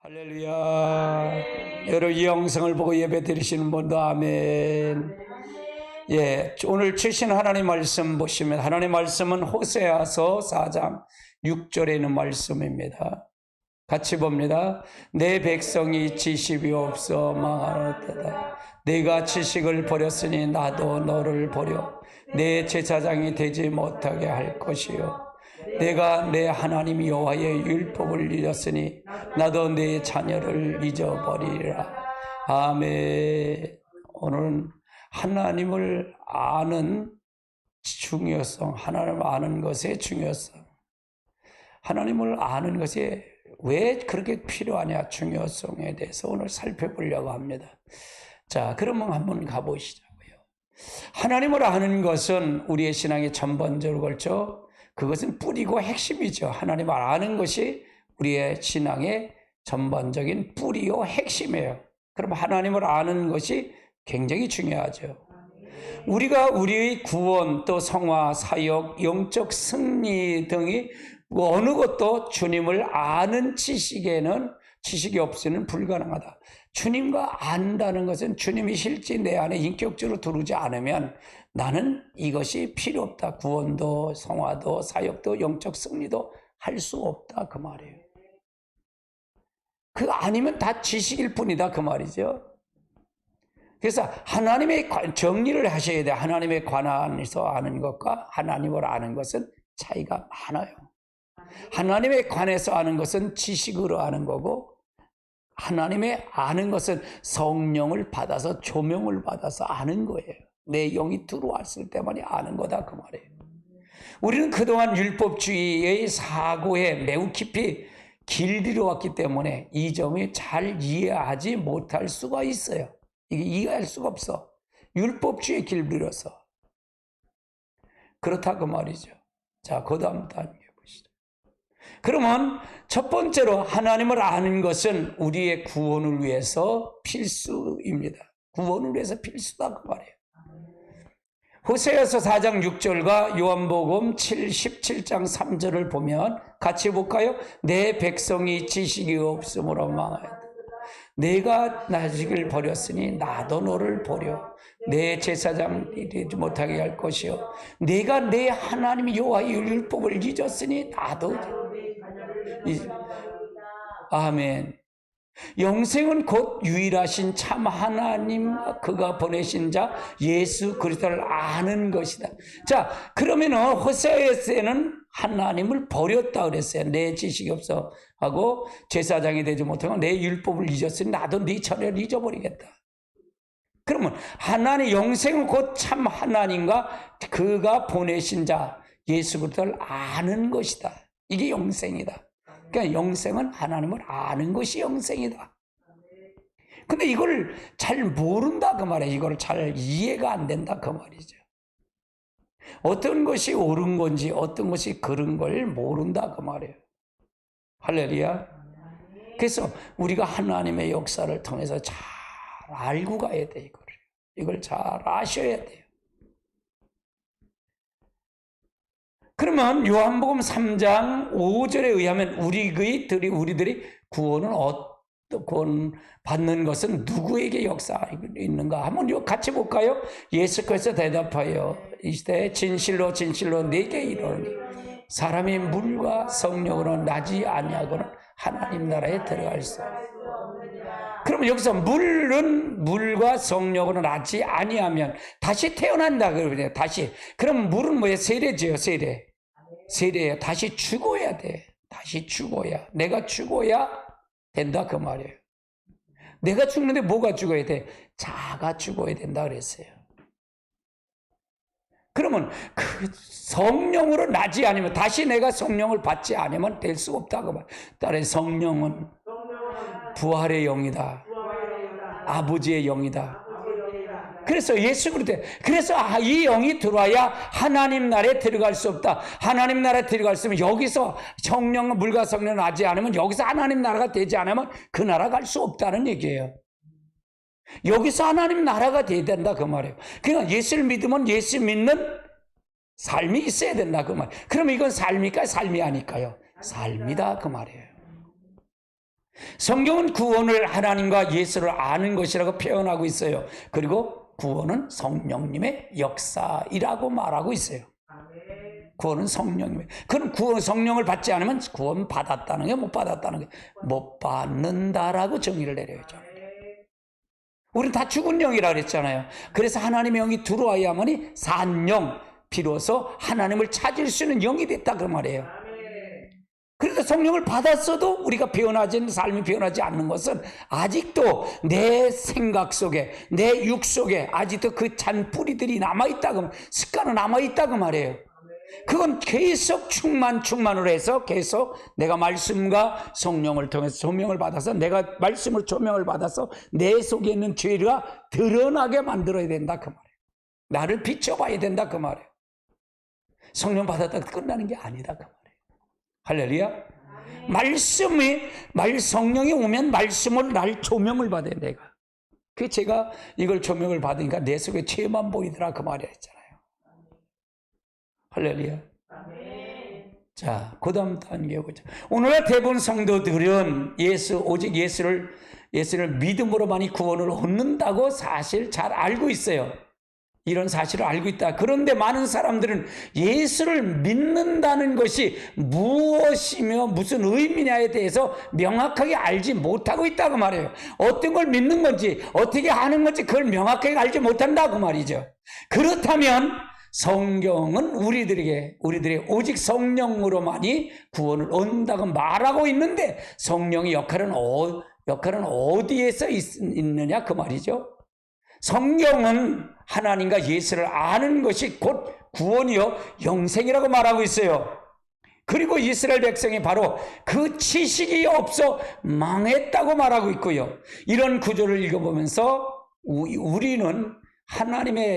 할렐루야. 여러분 이 영상을 보고 예배 드리시는 분도 아멘. 예, 오늘 주신 하나님 말씀 보시면 하나님 말씀은 호세아서 4장 6절에 있는 말씀입니다. 같이 봅니다. 내 백성이 지식이 없어 망하였다. 내가 지식을 버렸으니 나도 너를 버려 내 제사장이 되지 못하게 할 것이요. 내가 내 하나님 여호와의 율법을 잊었으니 나도 내 자녀를 잊어버리리라. 아멘. 오늘은 하나님을 아는 중요성, 하나님을 아는 것의 중요성, 하나님을 아는 것이 왜 그렇게 필요하냐 중요성에 대해서 오늘 살펴보려고 합니다. 자, 그러면 한번 가보시자고요. 하나님을 아는 것은 우리의 신앙의 전반적으로 걸쳐 그것은 뿌리고 핵심이죠. 하나님을 아는 것이 우리의 신앙의 전반적인 뿌리요 핵심이에요. 그럼 하나님을 아는 것이 굉장히 중요하죠. 우리가 우리의 구원 또 성화, 사역, 영적 승리 등이 어느 것도 주님을 아는 지식이 없이는 불가능하다. 주님과 안다는 것은 주님이 실제 내 안에 인격적으로 들어오지 않으면 나는 이것이 필요 없다. 구원도 성화도 사역도 영적 승리도 할 수 없다 그 말이에요. 그거 아니면 다 지식일 뿐이다 그 말이죠. 그래서 하나님의 정리를 하셔야 돼요. 하나님에 관해서 아는 것과 하나님을 아는 것은 차이가 많아요. 하나님에 관해서 아는 것은 지식으로 아는 거고 하나님의 아는 것은 성령을 받아서 조명을 받아서 아는 거예요. 내 영이 들어왔을 때만이 아는 거다 그 말이에요. 우리는 그동안 율법주의의 사고에 매우 깊이 길들여왔기 때문에 이 점이 잘 이해하지 못할 수가 있어요. 이게 이해할 수가 없어. 율법주의에 길들여서. 그렇다 그 말이죠. 자, 그 다음 단계 보시죠. 그러면 첫 번째로 하나님을 아는 것은 우리의 구원을 위해서 필수입니다. 구원을 위해서 필수다 그 말이에요. 호세아서 4장 6절과 요한복음 17장 3절을 보면 같이 볼까요? 내 백성이 지식이 없으므로 망하였다. 내가 나직을 버렸으니 나도 너를 버려 내 제사장이 되지 못하게 할 것이요. 내가 내 하나님 여호와의 율법을 잊었으니 나도 아멘. 영생은 곧 유일하신 참 하나님 그가 보내신 자 예수 그리스도를 아는 것이다. 자, 그러면은 호세아서에는 하나님을 버렸다 그랬어요. 내 지식이 없어 하고 제사장이 되지 못하고 내 율법을 잊었으니 나도 네 자녀를 잊어버리겠다. 그러면 하나님 영생은 곧 참 하나님과 그가 보내신 자 예수 그리스도를 아는 것이다. 이게 영생이다. 그러니까 영생은 하나님을 아는 것이 영생이다. 근데 이걸 잘 모른다 그 말이에요. 이걸 잘 이해가 안 된다 그 말이죠. 어떤 것이 옳은 건지 어떤 것이 그른 걸 모른다 그 말이에요. 할렐루야. 그래서 우리가 하나님의 역사를 통해서 잘 알고 가야 돼 이걸 잘 아셔야 돼요. 그러면 요한복음 3장 5절에 의하면 우리들이 구원 받는 것은 누구에게 역사가 있는가? 한번 같이 볼까요? 예수께서 대답하여 이시되 진실로 진실로 내게 이르노니 사람이 물과 성령으로 나지 아니하고는 하나님 나라에 들어갈 수 없다. 그러면 여기서 물과 성령으로 나지 아니하면 다시 태어난다 그러거든요. 다시. 그럼 물은 뭐예요? 세례지요, 세례예요. 다시 죽어야 돼. 다시 죽어야. 내가 죽어야 된다 그 말이에요. 내가 죽는데 뭐가 죽어야 돼? 자가 죽어야 된다 그랬어요. 그러면 그 성령으로 나지 않으면 다시 내가 성령을 받지 않으면 될 수 없다 그 말. 따라서 성령은 부활의 영이다. 아버지의 영이다. 그래서 예수 그리스도 그래서 이 영이 들어와야 하나님 나라에 들어갈 수 없다. 하나님 나라에 들어갈 수 없으면 여기서 성령 물과 성령 나지 않으면 여기서 하나님 나라가 되지 않으면 그 나라 갈 수 없다는 얘기예요. 여기서 하나님 나라가 돼야 된다 그 말이에요. 그러니까 예수를 믿으면 예수 믿는 삶이 있어야 된다 그 말. 그러면 이건 삶일까요? 삶이 아닐까요? 삶이다 그 말이에요. 성경은 구원을 하나님과 예수를 아는 것이라고 표현하고 있어요. 그리고 구원은 성령님의 역사이라고 말하고 있어요. 구원은 성령님의. 그럼 구원 성령을 받지 않으면 구원 받았다는 게 못 받았다는 게 못 받는다라고 정의를 내려야죠. 우리는 다 죽은 영이라 그랬잖아요. 그래서 하나님의 영이 들어와야만이 산 영, 비로소 하나님을 찾을 수 있는 영이 됐다 그 말이에요. 그래서 성령을 받았어도 우리가 삶이 변하지 않는 것은 아직도 내 생각 속에, 내 육 속에 아직도 그 잔 뿌리들이 남아있다, 습관은 남아있다 그 말이에요. 그건 계속 충만으로 해서 계속 내가 말씀과 성령을 통해서 조명을 받아서, 내가 말씀을 조명을 받아서 내 속에 있는 죄가 드러나게 만들어야 된다 그 말이에요. 나를 비춰봐야 된다 그 말이에요. 성령 받았다가 끝나는 게 아니다 그 말이에요. 할렐루야. 성령이 오면 말씀을 날 조명을 받아야 내가. 그 제가 이걸 조명을 받으니까 내 속에 죄만 보이더라 그 말이 했잖아요. 할렐루야. 자, 그 다음 단계 보자. 오늘날 대부분 성도들은 오직 예수를 믿음으로만이 구원을 얻는다고 사실 잘 알고 있어요. 이런 사실을 알고 있다. 그런데 많은 사람들은 예수를 믿는다는 것이 무엇이며 무슨 의미냐에 대해서 명확하게 알지 못하고 있다고 말해요. 어떤 걸 믿는 건지 어떻게 하는 건지 그걸 명확하게 알지 못한다고 말이죠. 그렇다면 성경은 우리들의 오직 성령으로만이 구원을 얻는다고 말하고 있는데 성령의 역할은 어디에서 있느냐 그 말이죠. 성경은 하나님과 예수를 아는 것이 곧 구원이요 영생이라고 말하고 있어요. 그리고 이스라엘 백성이 바로 그 지식이 없어 망했다고 말하고 있고요. 이런 구조를 읽어보면서 우리는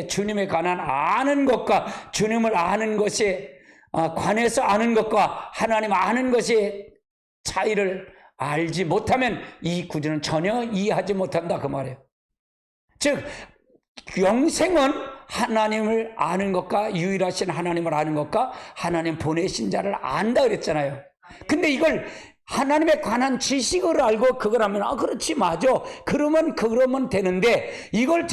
주님에 관한 아는 것과 주님을 아는 것에 관해서 아는 것과 하나님 아는 것의 차이를 알지 못하면 이 구조는 전혀 이해하지 못한다 그 말이에요. 즉 영생은 하나님을 아는 것과 유일하신 하나님을 아는 것과 하나님 보내신 자를 안다 그랬잖아요. 근데 이걸 하나님에 관한 지식을 알고 그걸 하면 그렇지 맞아. 그러면 되는데 이건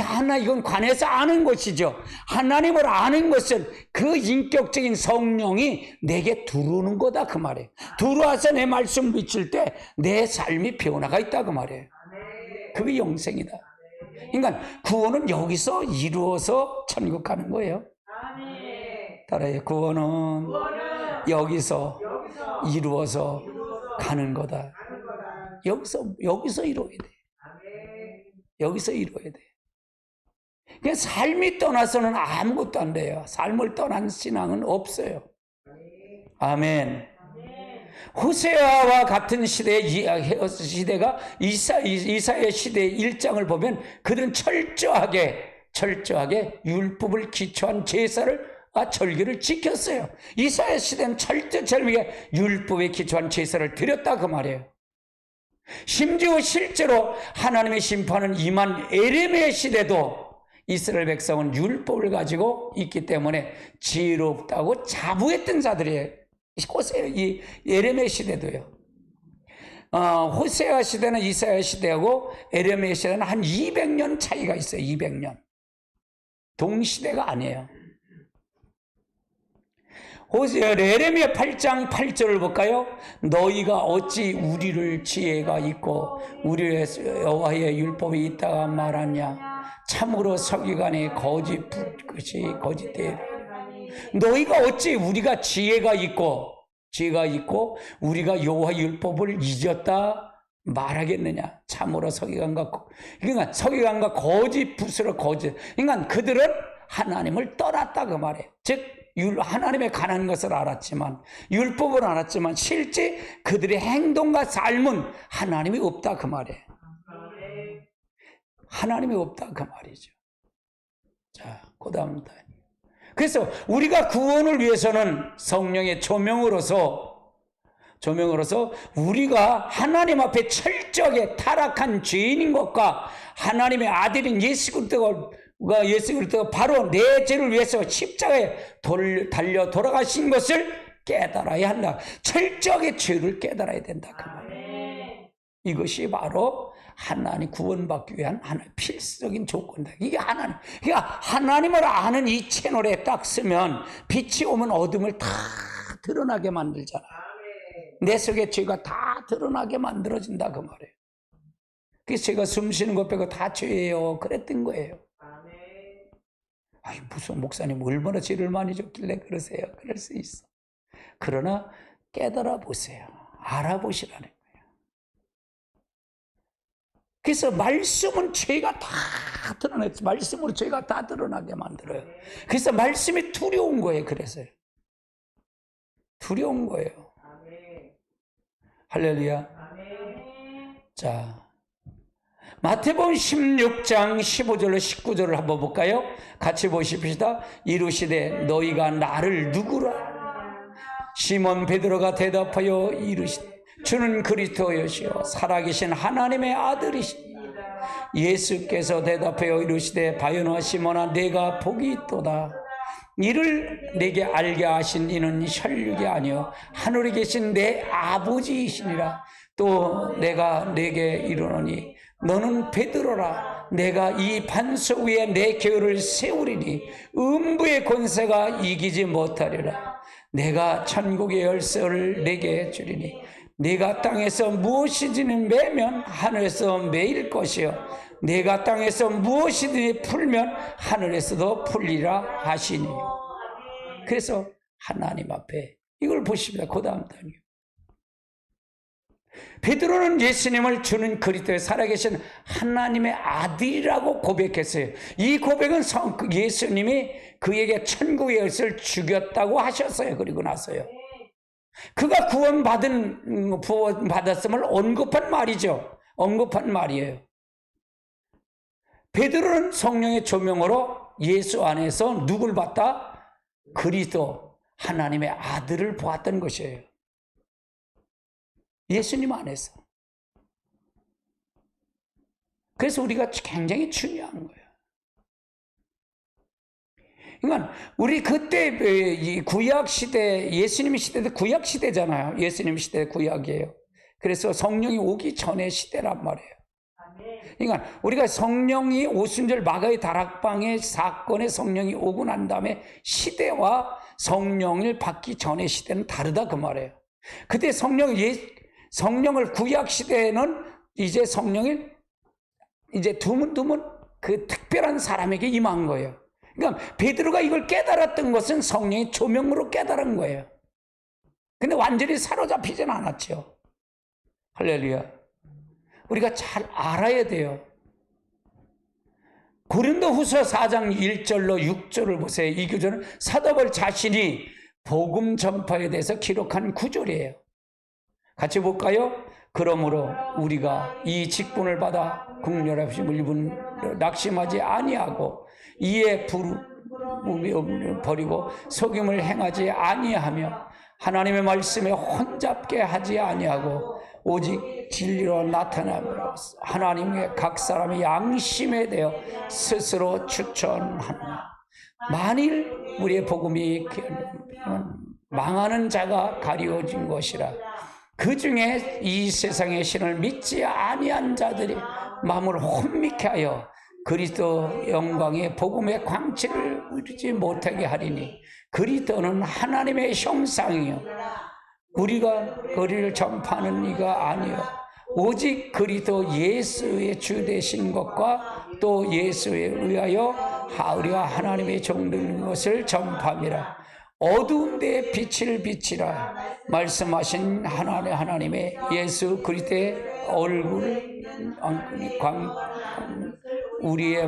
관해서 아는 것이죠. 하나님을 아는 것은 그 인격적인 성령이 내게 들어오는 거다 그 말이에요. 들어와서 내 말씀 비칠 때 내 삶이 변화가 있다 그 말이에요. 그게 영생이다. 그러니까 구원은 여기서 이루어서 천국 가는 거예요. 따라해. 구원은 여기서 이루어서 가는 거다. 여기서 이루어야 돼. 여기서 이루어야 돼. 그냥 삶이 떠나서는 아무것도 안 돼요. 삶을 떠난 신앙은 없어요. 아멘. 호세아와 같은 시대가 이사야 시대의 1장을 보면 그들은 철저하게 율법을 기초한 제사를 절기를 지켰어요. 이사야 시대는 철저하게 율법에 기초한 제사를 드렸다 그 말이에요. 심지어 실제로 하나님의 심판은 임한 에레미야 시대도 이스라엘 백성은 율법을 가지고 있기 때문에 지혜롭다고 자부했던 자들이에요. 이 에레미야 시대도요. 호세아 시대는 이사야 시대하고 에레미야 시대는 한 200년 차이가 있어요. 200년. 동시대가 아니에요. 에레미야 8장 8절을 볼까요? 너희가 어찌 우리를 지혜가 있고 우리의 여호와의 율법이 있다가 말하냐? 참으로 서기관의 거짓이 거짓되리라. 너희가 어찌 우리가 지혜가 있고 우리가 여호와의 율법을 잊었다 말하겠느냐? 참으로 서기관과 거짓 붓으로 거짓. 그러니까 그들은 하나님을 떠났다 그 말이에요. 즉 하나님에 관한 것을 알았지만 율법을 알았지만 실제 그들의 행동과 삶은 하나님이 없다 그 말이에요. 하나님이 없다 그 말이죠. 자, 그 다음 단. 그래서 우리가 구원을 위해서는 성령의 조명으로서 우리가 하나님 앞에 철저하게 타락한 죄인인 것과 하나님의 아들인 예수 그리스도가 바로 내 죄를 위해서 십자가에 달려 돌아가신 것을 깨달아야 한다. 철저하게 죄를 깨달아야 된다 그 말이에요. 이것이 바로 하나님 구원받기 위한 하나의 필수적인 조건이다. 이게 하나님. 그러니까 하나님을 아는 이 채널에 딱 쓰면 빛이 오면 어둠을 다 드러나게 만들잖아. 내 속에 죄가 다 드러나게 만들어진다 그 말이에요. 그래서 제가 숨 쉬는 것 빼고 다 죄예요. 그랬던 거예요. 아니 무슨 목사님 얼마나 죄를 많이 졌길래 그러세요? 그럴 수 있어. 그러나 깨달아 보세요. 알아보시라는 거예요. 그래서 말씀은 죄가 다 드러냈어. 말씀으로 죄가 다 드러나게 만들어요. 그래서 말씀이 두려운 거예요. 그래서요. 두려운 거예요. 할렐루야. 자, 마태복음 16장 15절로 19절을 한번 볼까요? 같이 보십시다. 이르시되 너희가 나를 누구라? 시몬 베드로가 대답하여 이르시되 주는 그리스도여시요 살아계신 하나님의 아들이시니 예수께서 대답하여 이르시되 바요나 시몬아 내가 복이 있도다. 이를 내게 알게 하신 이는 혈육이 아니요 하늘에 계신 내 아버지이시니라. 또 내가 내게 이르노니 너는 베드로라. 내가 이 반석 위에 내 교회를 세우리니 음부의 권세가 이기지 못하리라. 내가 천국의 열쇠를 내게 주리니 네가 땅에서 무엇이든지 매면 하늘에서 매일 것이요 내가 땅에서 무엇이든지 풀면 하늘에서도 풀리라 하시니. 그래서 하나님 앞에 이걸 보십니다. 그 다음 단위. 베드로는 예수님을 주는 그리스도의 살아계신 하나님의 아들이라고 고백했어요. 이 고백은 예수님이 그에게 천국의 열쇠를 주겠다고 하셨어요. 그리고 나서요. 그가 구원받았음을 언급한 말이죠. 언급한 말이에요. 베드로는 성령의 조명으로 예수 안에서 누굴 봤다? 그리스도 하나님의 아들을 보았던 것이에요. 예수님 안에서. 그래서 우리가 굉장히 중요한 거예요. 그러니까 우리 그때 구약 시대, 예수님 시대도 구약 시대잖아요. 예수님 시대 구약이에요. 그래서 성령이 오기 전의 시대란 말이에요. 그러니까 우리가 성령이 오순절 마가의 다락방의 사건에 성령이 오고 난 다음에 시대와 성령을 받기 전의 시대는 다르다 그 말이에요. 그때 성령을 구약 시대에는 이제 성령이 이제 드문드문 그 특별한 사람에게 임한 거예요. 그러니까 베드로가 이걸 깨달았던 것은 성령의 조명으로 깨달은 거예요. 근데 완전히 사로잡히진 않았죠. 할렐루야. 우리가 잘 알아야 돼요. 고린도후서 4장 1절로 6절을 보세요. 이 구절은 사도 바울 자신이 복음 전파에 대해서 기록한 구절이에요. 같이 볼까요? 그러므로 우리가 이 직분을 받아 국률하심을 입은 낙심하지 아니하고 이에 부름을 버리고 속임을 행하지 아니하며 하나님의 말씀에 혼잡게 하지 아니하고 오직 진리로 나타남으로 하나님의 각 사람의 양심에 대해 스스로 추천하노라. 만일 우리의 복음이 망하는 자가 가리워진 것이라. 그 중에 이 세상의 신을 믿지 아니한 자들이 마음을 혼미케 하여 그리스도 영광의 복음의 광채를 누리지 못하게 하리니 그리스도는 하나님의 형상이요 우리가 그리를 전파하는 이가 아니요 오직 그리스도 예수의 주 되신 것과 또 예수에 의하여 우리가 하나님의 종된 것을 전파함이라. 어두운 데에 빛을 비치라 말씀하신 하나님의 예수 그리스도의 얼굴 우리의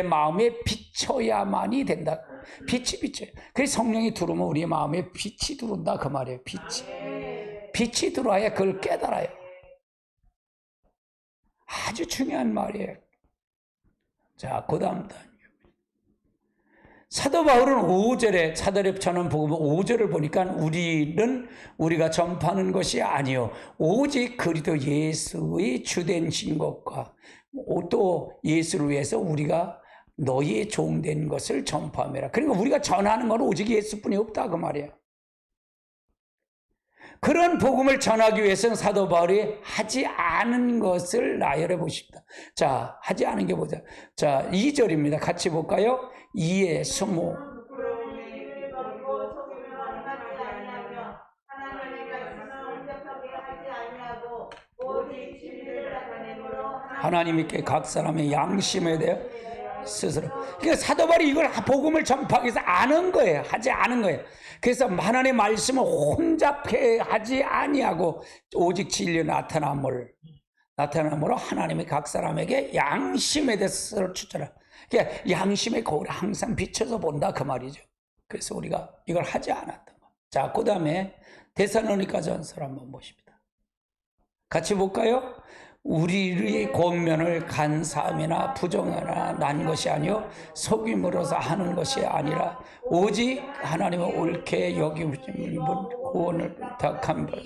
마음에 비쳐야만이 된다. 빛이 비쳐요. 그래서 성령이 들어오면 우리의 마음에 빛이 들어온다 그 말이에요. 빛이 들어와야 그걸 깨달아요. 아주 중요한 말이에요. 자, 그 다음 단위. 사도 바울은 5절에 사도력 전한 복음 5절을 보니까 우리가 전파하는 것이 아니요 오직 그리스도 예수의 주된 것과 또 예수를 위해서 우리가 너희의 종된 것을 전파하매라. 그러니까 우리가 전하는 건 오직 예수뿐이 없다 그 말이에요. 그런 복음을 전하기 위해서는 사도 바울이 하지 않은 것을 나열해 보십니다. 자, 하지 않은 게 뭐죠? 자, 2절입니다. 같이 볼까요? 2에 스무. 하나님께 각 사람의 양심에 대해 스스로. 그러니까 사도 바울이 이걸 복음을 전파하기 위해서 아는 거예요. 하지 않은 거예요. 그래서 하나님의 말씀을 혼잡해 하지 아니하고 오직 진리 나타남으로 하나님이 각 사람에게 양심에 대해서 스스로 추천하라. 그러니까 양심의 거울을 항상 비춰서 본다 그 말이죠. 그래서 우리가 이걸 하지 않았던 거. 자, 그 다음에 데살로니가전서 한번 보십니다. 같이 볼까요? 우리의 권면을 간사함이나 부정하나 난 것이 아니요 속임으로서 하는 것이 아니라 오직 하나님의 옳게 여기심을 구원을 부탁한 것.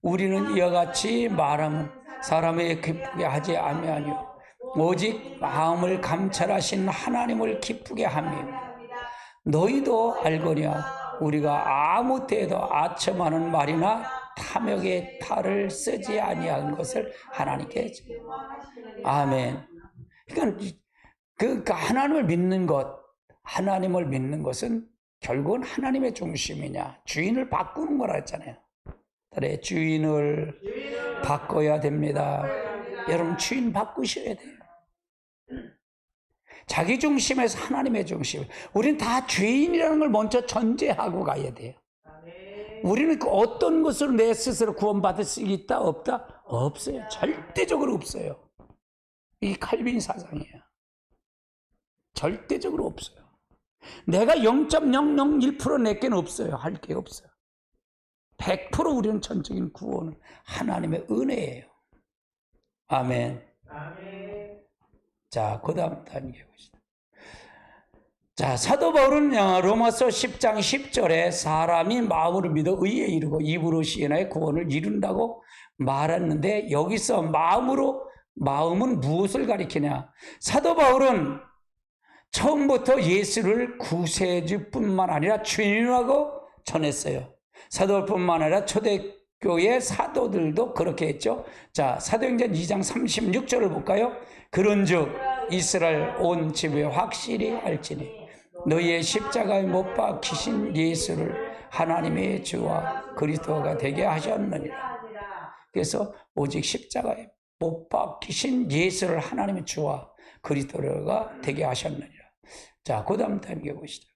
우리는 이와 같이 말하면 사람의 기쁘게 하지 아니하니요 오직 마음을 감찰하신 하나님을 기쁘게 함이라. 너희도 알거니와 우리가 아무 때에도 아첨하는 말이나 탐욕의 탈을 쓰지 아니한 것을 하나님께. 아멘. 그러니까 하나님을 믿는 것, 하나님을 믿는 것은 결국은 하나님의 중심이냐, 주인을 바꾸는 거라 했잖아요. 그래, 주인을 바꿔야 됩니다. 여러분 주인 바꾸셔야 돼요. 자기 중심에서 하나님의 중심. 우리는 다 죄인이라는 걸 먼저 전제하고 가야 돼요. 우리는 어떤 것으로 내 스스로 구원받을 수 있다 없다? 없어요. 절대적으로 없어요. 이게 칼빈 사상이에요. 절대적으로 없어요. 내가 0.001% 내게는 없어요. 할 게 없어요. 100% 우리는 전적인 구원은 하나님의 은혜예요. 아멘. 자, 그 다음 단계 봅시다. 자, 사도 바울은 로마서 10장 10절에 사람이 마음으로 믿어 의에 이르고 입으로 시인하여 구원을 이룬다고 말했는데, 여기서 마음은 무엇을 가리키냐? 사도 바울은 처음부터 예수를 구세주뿐만 아니라 주인이라고 전했어요. 사도 바울뿐만 아니라 초대교회 사도들도 그렇게 했죠. 자, 사도행전 2장 36절을 볼까요? 그런즉 이스라엘 온 집에 확실히 알지니 너희의 십자가에 못 박히신 예수를 하나님의 주와 그리스도가 되게 하셨느니라. 그래서 오직 십자가에 못 박히신 예수를 하나님의 주와 그리스도가 되게 하셨느니라. 자, 그 다음 단계 보시죠.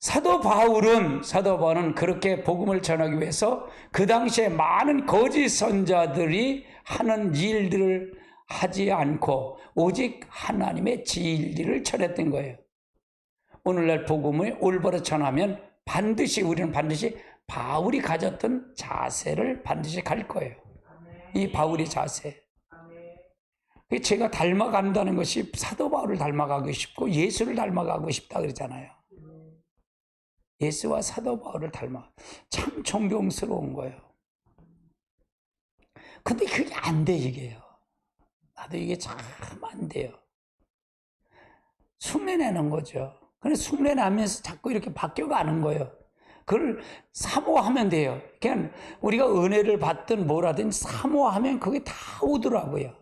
사도 바울은 그렇게 복음을 전하기 위해서 그 당시에 많은 거짓 선자들이 하는 일들을 하지 않고 오직 하나님의 진리를 전했던 거예요. 오늘날 복음을 올바로 전하면 우리는 반드시 바울이 가졌던 자세를 반드시 갈 거예요. 이 바울의 자세. 제가 닮아간다는 것이 사도 바울을 닮아가고 싶고 예수를 닮아가고 싶다 그러잖아요. 예수와 사도 바울을 참 존경스러운 거예요. 근데 그게 안 돼, 이게요. 나도 이게 참 안 돼요. 흉내내는 거죠. 근데 흉내나면서 자꾸 이렇게 바뀌어가는 거예요. 그걸 사모하면 돼요. 그냥 우리가 은혜를 받든 뭐라든 사모하면 그게 다 오더라고요.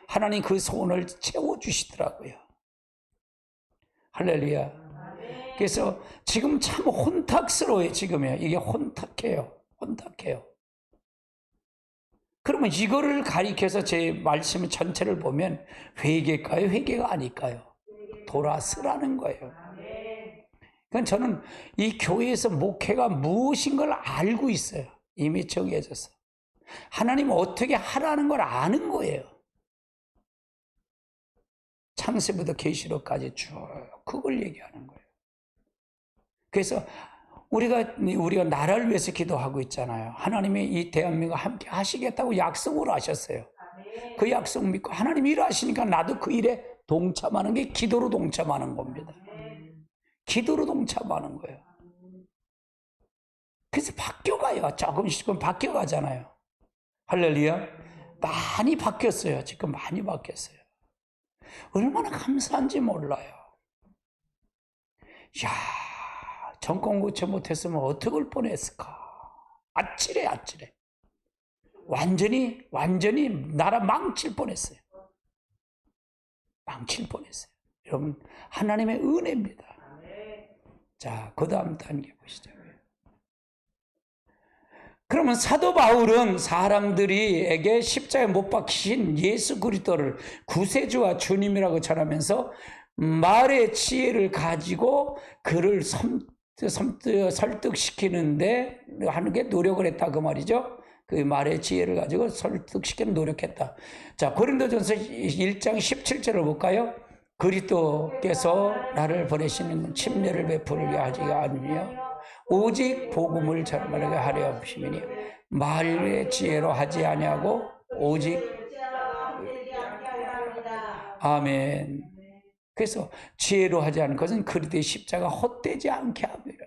하나님 그 소원을 채워주시더라고요. 할렐루야. 그래서 지금 참 혼탁스러워요. 지금이요. 이게 혼탁해요. 그러면 이거를 가리켜서 제 말씀 전체를 보면 회개일까요? 회개가 아닐까요? 돌아서라는 거예요. 그러니까 저는 이 교회에서 목회가 무엇인 걸 알고 있어요. 이미 정해져서. 하나님 어떻게 하라는 걸 아는 거예요. 창세부터 계시록까지 쭉 그걸 얘기하는 거예요. 그래서 우리가 나라를 위해서 기도하고 있잖아요. 하나님이 이 대한민국과 함께 하시겠다고 약속을 하셨어요. 그 약속 믿고 하나님이 일하시니까 나도 그 일에 동참하는 게 기도로 동참하는 겁니다. 기도로 동참하는 거예요. 그래서 바뀌어가요. 조금씩 바뀌어가잖아요. 할렐루야. 많이 바뀌었어요. 지금 많이 바뀌었어요. 얼마나 감사한지 몰라요. 야, 정권 교체 못했으면 어떻게 할 뻔했을까. 아찔해, 아찔해. 완전히 나라 망칠 뻔했어요. 망칠 뻔했어요. 여러분, 하나님의 은혜입니다. 자, 그 다음 단계 보시죠. 그러면 사도 바울은 사람들에게 십자가에 못 박히신 예수 그리스도를 구세주와 주님이라고 전하면서 말의 지혜를 가지고 그를 설득시키는데 하는 게 노력을 했다 그 말이죠. 그 말의 지혜를 가지고 설득시키는 노력했다. 자, 고린도전서 1장 17절을 볼까요? 그리스도께서 나를 보내시는 침례를 베풀게 하지 않으며 오직 복음을 전하게 하려 하심이니 말의 지혜로 하지 아니하고 오직 아멘. 그래서 지혜로 하지 않은 것은 그리스도의 십자가 헛되지 않게 합니다.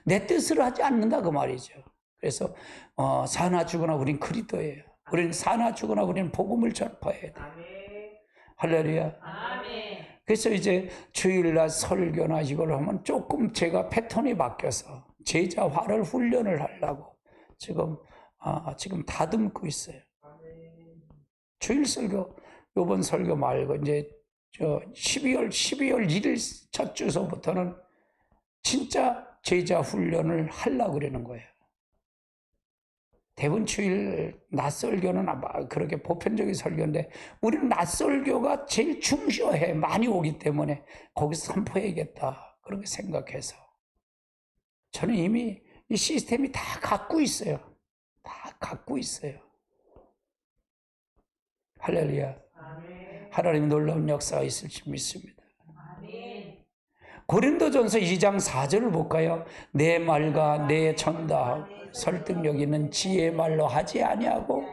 내 뜻으로 하지 않는다 그 말이죠. 그래서 사나 죽으나 우린 그리스도예요. 우리는 사나 죽으나 우리는 복음을 전파해야 돼. 할렐루야. 그래서 이제 주일날 설교나 이걸 하면 조금 제가 패턴이 바뀌어서 제자화를 훈련을 하려고 지금 다듬고 있어요. 주일 설교, 요번 설교 말고 이제 12월 1일 첫 주소부터는 진짜 제자 훈련을 하려고 그러는 거예요. 대부분 주일 낮설교는 아마 그렇게 보편적인 설교인데 우리는 낮설교가 제일 중요해. 많이 오기 때문에 거기서 선포해야겠다 그렇게 생각해서 저는 이미 이 시스템이 다 갖고 있어요. 다 갖고 있어요. 할렐루야. 하나님의 놀라운 역사가 있을 줄 믿습니다. 고린도전서 2장 4절을 볼까요? 내 말과 내 전다 설득력 있는 지혜의 말로 하지 아니하고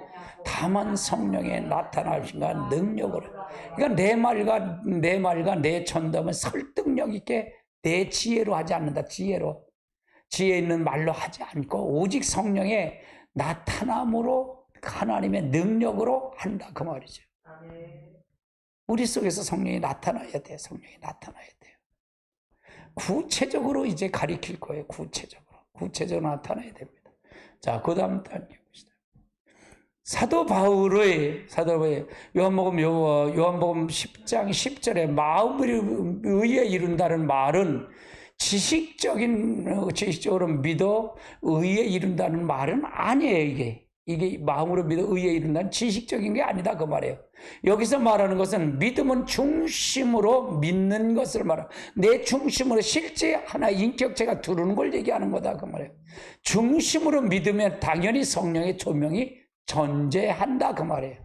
다만 성령에 나타나신가 능력으로. 그러니까 내 말과 내 전담은 설득력 있게 내 지혜로 하지 않는다. 지혜로. 지혜 있는 말로 하지 않고 오직 성령의 나타남으로 하나님의 능력으로 한다 그 말이죠. 우리 속에서 성령이 나타나야 돼. 성령이 나타나야 돼요. 구체적으로 이제 가리킬 거예요. 구체적으로 나타나야 됩니다. 자, 그 다음 단계 봅시다. 사도 바울의 요한복음 10장 10절에 마음을 의에 이룬다는 말은 지식적으로 믿어 의에 이룬다는 말은 아니에요. 이게 마음으로 믿어 의에 이룬다는 지식적인 게 아니다 그 말이에요. 여기서 말하는 것은 믿음은 중심으로 믿는 것을 말하고 내 중심으로 실제 하나의 인격체가 두르는 걸 얘기하는 거다 그 말이에요. 중심으로 믿으면 당연히 성령의 조명이 존재한다 그 말이에요.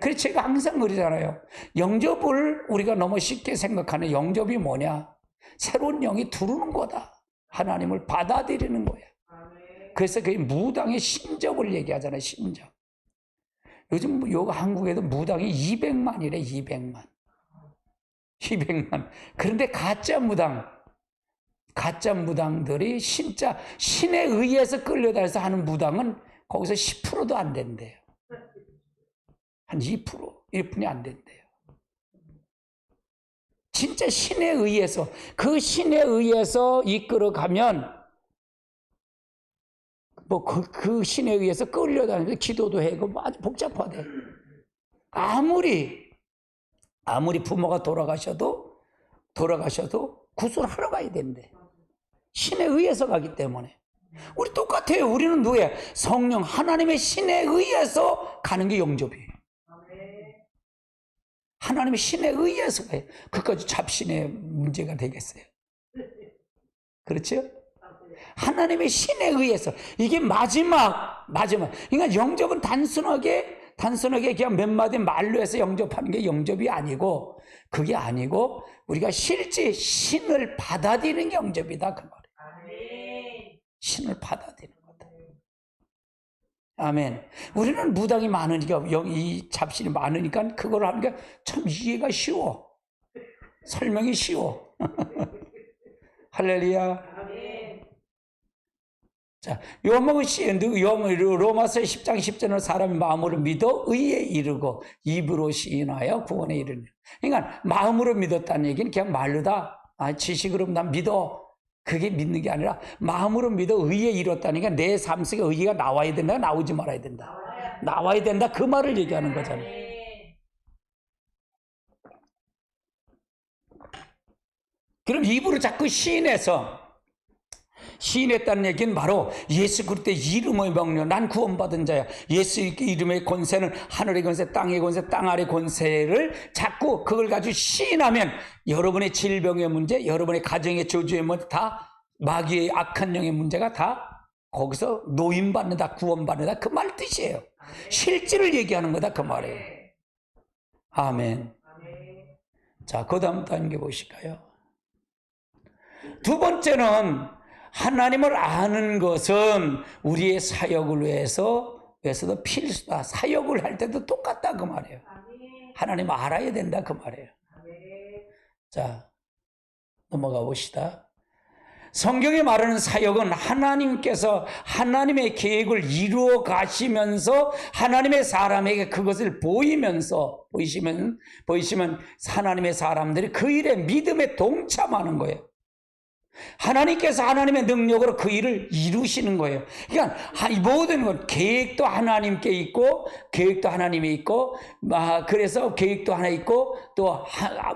그래서 제가 항상 그러잖아요. 영접을 우리가 너무 쉽게 생각하는 영접이 뭐냐? 새로운 영이 들어오는 거다. 하나님을 받아들이는 거야. 그래서 그게 무당의 신접을 얘기하잖아요. 신접. 요즘 한국에도 무당이 200만이래. 200만. 그런데 가짜 무당들이 진짜 신에 의해서 끌려다녀서 하는 무당은 거기서 10%도 안 된대요. 한 2%, 1분이 안 된대요. 진짜 신에 의해서, 그 신에 의해서 이끌어가면 그 신에 의해서 끌려다니면서 기도도 해고 아주 복잡하대. 아무리 부모가 돌아가셔도 구술하러 가야 된대. 신에 의해서 가기 때문에. 우리 똑같아요. 우리는 누구예요? 성령 하나님의 신에 의해서 가는 게 영접이에요. 하나님의 신에 의해서 가요. 그까지 잡신의 문제가 되겠어요? 그렇죠? 하나님의 신에 의해서. 이게 마지막. 그러니까 영접은 단순하게 그냥 몇 마디 말로 해서 영접하는 게 영접이 아니고, 그게 아니고 우리가 실제 신을 받아들이는 게 영접이다 그 말이에요. 신을 받아들이는 거다. 아멘. 우리는 무당이 많으니까, 이 잡신이 많으니까 그걸 하는 게 참 이해가 쉬워. 설명이 쉬워. 할렐루야. 자, 로마서 10장 10절은 사람이 마음으로 믿어 의에 이르고 입으로 시인하여 구원에 이르는. 그러니까 마음으로 믿었다는 얘기는 그냥 말로다. 지식으로 난 믿어. 그게 믿는 게 아니라 마음으로 믿어 의에 이뤘다니까 내 삶 속에 의가 나와야 된다, 나오지 말아야 된다. 나와야 된다, 그 말을 얘기하는 거잖아요. 그럼 입으로 자꾸 시인했다는 얘기는 바로 예수 그리스도의 이름을 먹려 난 구원받은 자야. 예수 이름의 권세는 하늘의 권세, 땅의 권세, 땅 아래 권세를 자꾸 그걸 가지고 시인하면 여러분의 질병의 문제, 여러분의 가정의 저주의 문제, 다 마귀의 악한 영의 문제가 다 거기서 노임받는다, 구원받는다, 그 말 뜻이에요. 실질을 얘기하는 거다, 그 말이에요. 아멘. 자, 그 다음 단계 보실까요? 두 번째는 하나님을 아는 것은 우리의 사역을 위해서도 필수다. 사역을 할 때도 똑같다, 그 말이에요. 하나님 알아야 된다, 그 말이에요. 자, 넘어가 봅시다. 성경에 말하는 사역은 하나님께서 하나님의 계획을 이루어 가시면서 하나님의 사람에게 그것을 보이시면 하나님의 사람들이 그 일에 믿음에 동참하는 거예요. 하나님께서 하나님의 능력으로 그 일을 이루시는 거예요. 그러니까 모든 것, 계획도 하나님께 있고, 계획도 하나님이 있고, 그래서 계획도 하나 있고, 또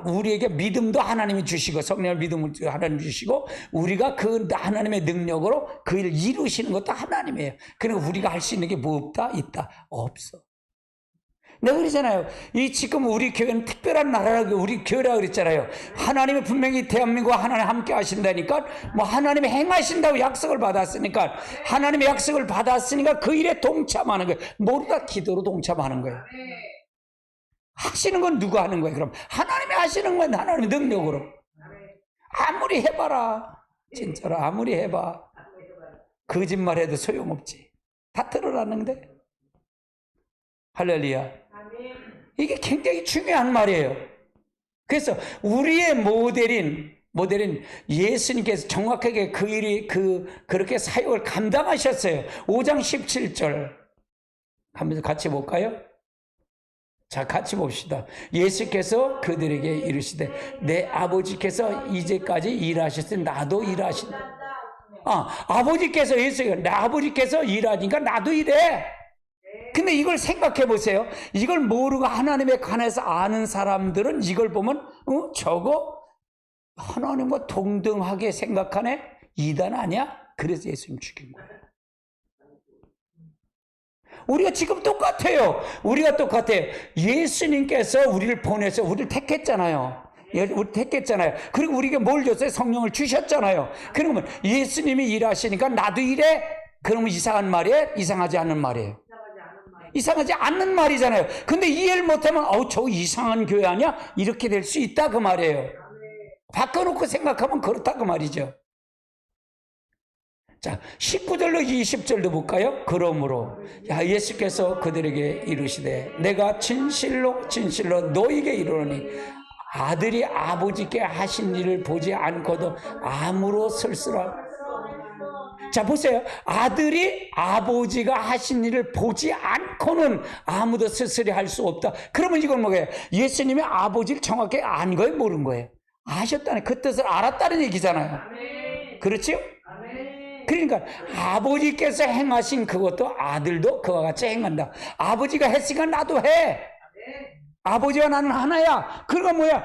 우리에게 믿음도 하나님이 주시고, 성령의 믿음을 하나님이 주시고, 우리가 그 하나님의 능력으로 그 일을 이루시는 것도 하나님이에요. 그러니까 우리가 할 수 있는 게 뭐 없다? 있다? 없어. 내가 그러잖아요. 지금 우리 교회는 특별한 나라라고 우리 교회라고 그랬잖아요. 하나님이 분명히 대한민국과 하나님 함께 하신다니까, 하나님이 행하신다고 약속을 받았으니까, 하나님의 약속을 받았으니까 그 일에 동참하는 거예요. 모두가 기도로 동참하는 거예요. 하시는 건 누가 하는 거예요? 그럼 하나님이 하시는 건 하나님의 능력으로. 아무리 해봐라. 진짜로 아무리 해봐. 거짓말해도 소용없지. 다 드러났는데. 할렐루야. 이게 굉장히 중요한 말이에요. 그래서 우리의 모델인 예수님께서 정확하게 그 일이 그렇게 사역을 감당하셨어요. 5장 17절 한번 같이 볼까요? 자, 같이 봅시다. 예수께서 그들에게 이르시되 내 아버지께서 이제까지 일하셨으니 나도 일하신다. 아버지께서 예수가 내 아버지께서 일하니까 나도 일해. 근데 이걸 생각해 보세요. 이걸 모르고 하나님에 관해서 아는 사람들은 이걸 보면 저거 하나님과 동등하게 생각하네? 이단 아니야? 그래서 예수님 죽인 거예요. 우리가 지금 똑같아요. 예수님께서 우리를 보내서 우리를 택했잖아요. 우리 택했잖아요. 그리고 우리에게 뭘 줬어요? 성령을 주셨잖아요. 그러면 예수님이 일하시니까 나도 일해? 그러면 이상한 말이에요? 이상하지 않는 말이에요? 이상하지 않는 말이잖아요. 근데 이해를 못하면 저 이상한 교회 아니야? 이렇게 될 수 있다 그 말이에요. 바꿔놓고 생각하면 그렇다 그 말이죠. 자, 19절로 20절도 볼까요? 그러므로 예수께서 그들에게 이르시되 내가 진실로 너희에게 이르노니 아들이 아버지께 하신 일을 보지 않고도 암으로 설수라. 자, 보세요. 아들이 아버지가 하신 일을 보지 않고는 아무도 스스로 할 수 없다. 그러면 이건 뭐예요? 예수님이 아버지를 정확히 안 거예요? 모른 거예요? 아셨다는, 그 뜻을 알았다는 얘기잖아요. 그렇죠? 그러니까 아버지께서 행하신 그것도 아들도 그와 같이 행한다. 아버지가 했으니까 나도 해. 아버지와 나는 하나야. 그러니까 뭐야?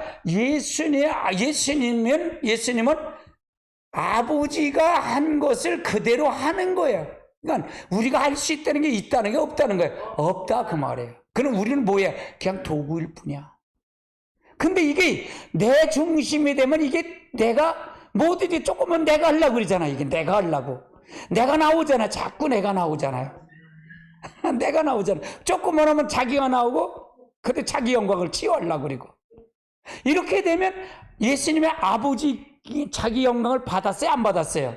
예수님은 아버지가 한 것을 그대로 하는 거예요. 그러니까 우리가 할 수 있다는 게 있다는 게 없다는 거예요. 없다 그 말이에요. 그럼 우리는 뭐야? 그냥 도구일 뿐이야. 근데 이게 내 중심이 되면 이게 내가 뭐든지 조금은 내가 하려고 그러잖아. 이게 내가 하려고. 내가 나오잖아. 자꾸 내가 나오잖아요. 내가 나오잖아. 조금만 하면 자기가 나오고 근데 자기 영광을 치유하려고 그러고. 이렇게 되면 예수님의 아버지 자기 영광을 받았어요? 안 받았어요?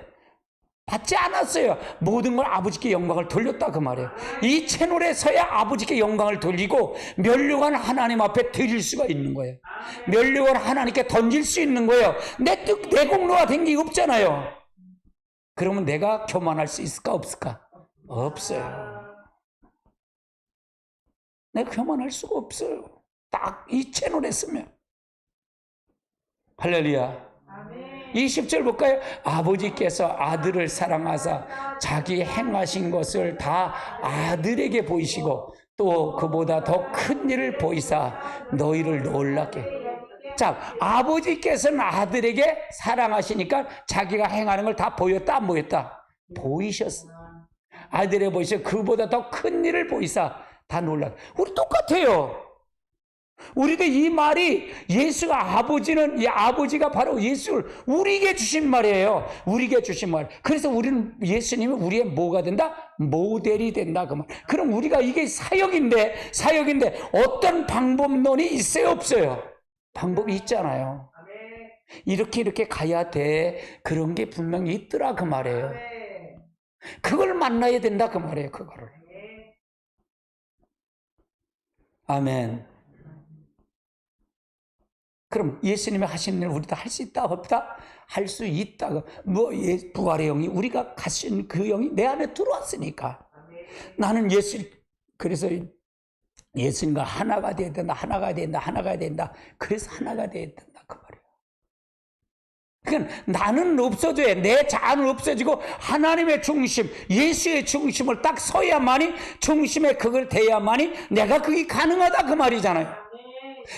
받지 않았어요. 모든 걸 아버지께 영광을 돌렸다 그 말이에요. 이 채널에서야 아버지께 영광을 돌리고 면류관 하나님 앞에 드릴 수가 있는 거예요. 면류관 하나님께 던질 수 있는 거예요. 내 공로가 된 게 없잖아요. 그러면 내가 교만할 수 있을까 없을까? 없어요. 내가 교만할 수가 없어요. 딱 이 채널에 쓰면. 할렐루야. 20절 볼까요? 아버지께서 아들을 사랑하사 자기 행하신 것을 다 아들에게 보이시고 또 그보다 더 큰 일을 보이사 너희를 놀랍게. 자, 아버지께서는 아들에게 사랑하시니까 자기가 행하는 걸 다 보였다, 안 보였다? 보이셨어. 아들에게 보이셔. 그보다 더 큰 일을 보이사 다 놀랍게. 우리 똑같아요. 우리도 이 말이 예수가 아버지는, 이 아버지가 바로 예수를 우리에게 주신 말이에요. 우리에게 주신 말. 그래서 우리는 예수님이 우리의 뭐가 된다? 모델이 된다. 그 말. 그럼 우리가 이게 사역인데 어떤 방법론이 있어요? 없어요? 방법이 있잖아요. 이렇게 가야 돼. 그런 게 분명히 있더라. 그 말이에요. 그걸 만나야 된다. 그 말이에요. 그거를. 아멘. 그럼 예수님이 하신 일 우리도 할 수 있다 없다? 할 수 있다. 부활의 영이 우리가 가신 그 영이 내 안에 들어왔으니까. 나는 그래서 예수님과 하나가 돼야 된다. 그래서 하나가 돼야 된다. 그 말이에요. 그러니까 나는 없어져야, 내 자아는 없어지고 하나님의 중심, 예수의 중심을 딱 서야만이, 중심에 그걸 대야만이 내가 그게 가능하다. 그 말이잖아요.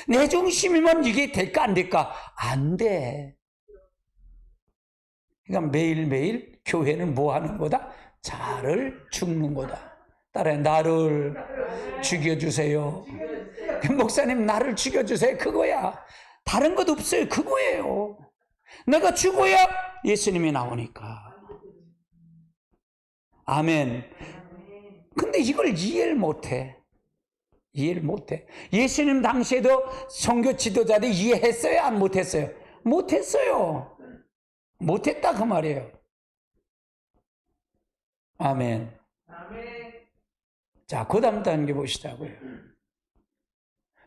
내 중심이면 이게 될까 안 될까? 안 돼. 그러니까 매일매일 교회는 뭐 하는 거다? 자를 죽는 거다. 따라해, 나를 죽여주세요. 목사님, 나를 죽여주세요. 그거야. 다른 것 없어요. 그거예요. 내가 죽어야 예수님이 나오니까. 아멘. 근데 이걸 이해를 못해. 예수님 당시에도 선교 지도자들 이해했어요? 안 못했어요? 못했어요. 못했다 그 말이에요. 아멘. 자, 그 다음 단계 보시자고요.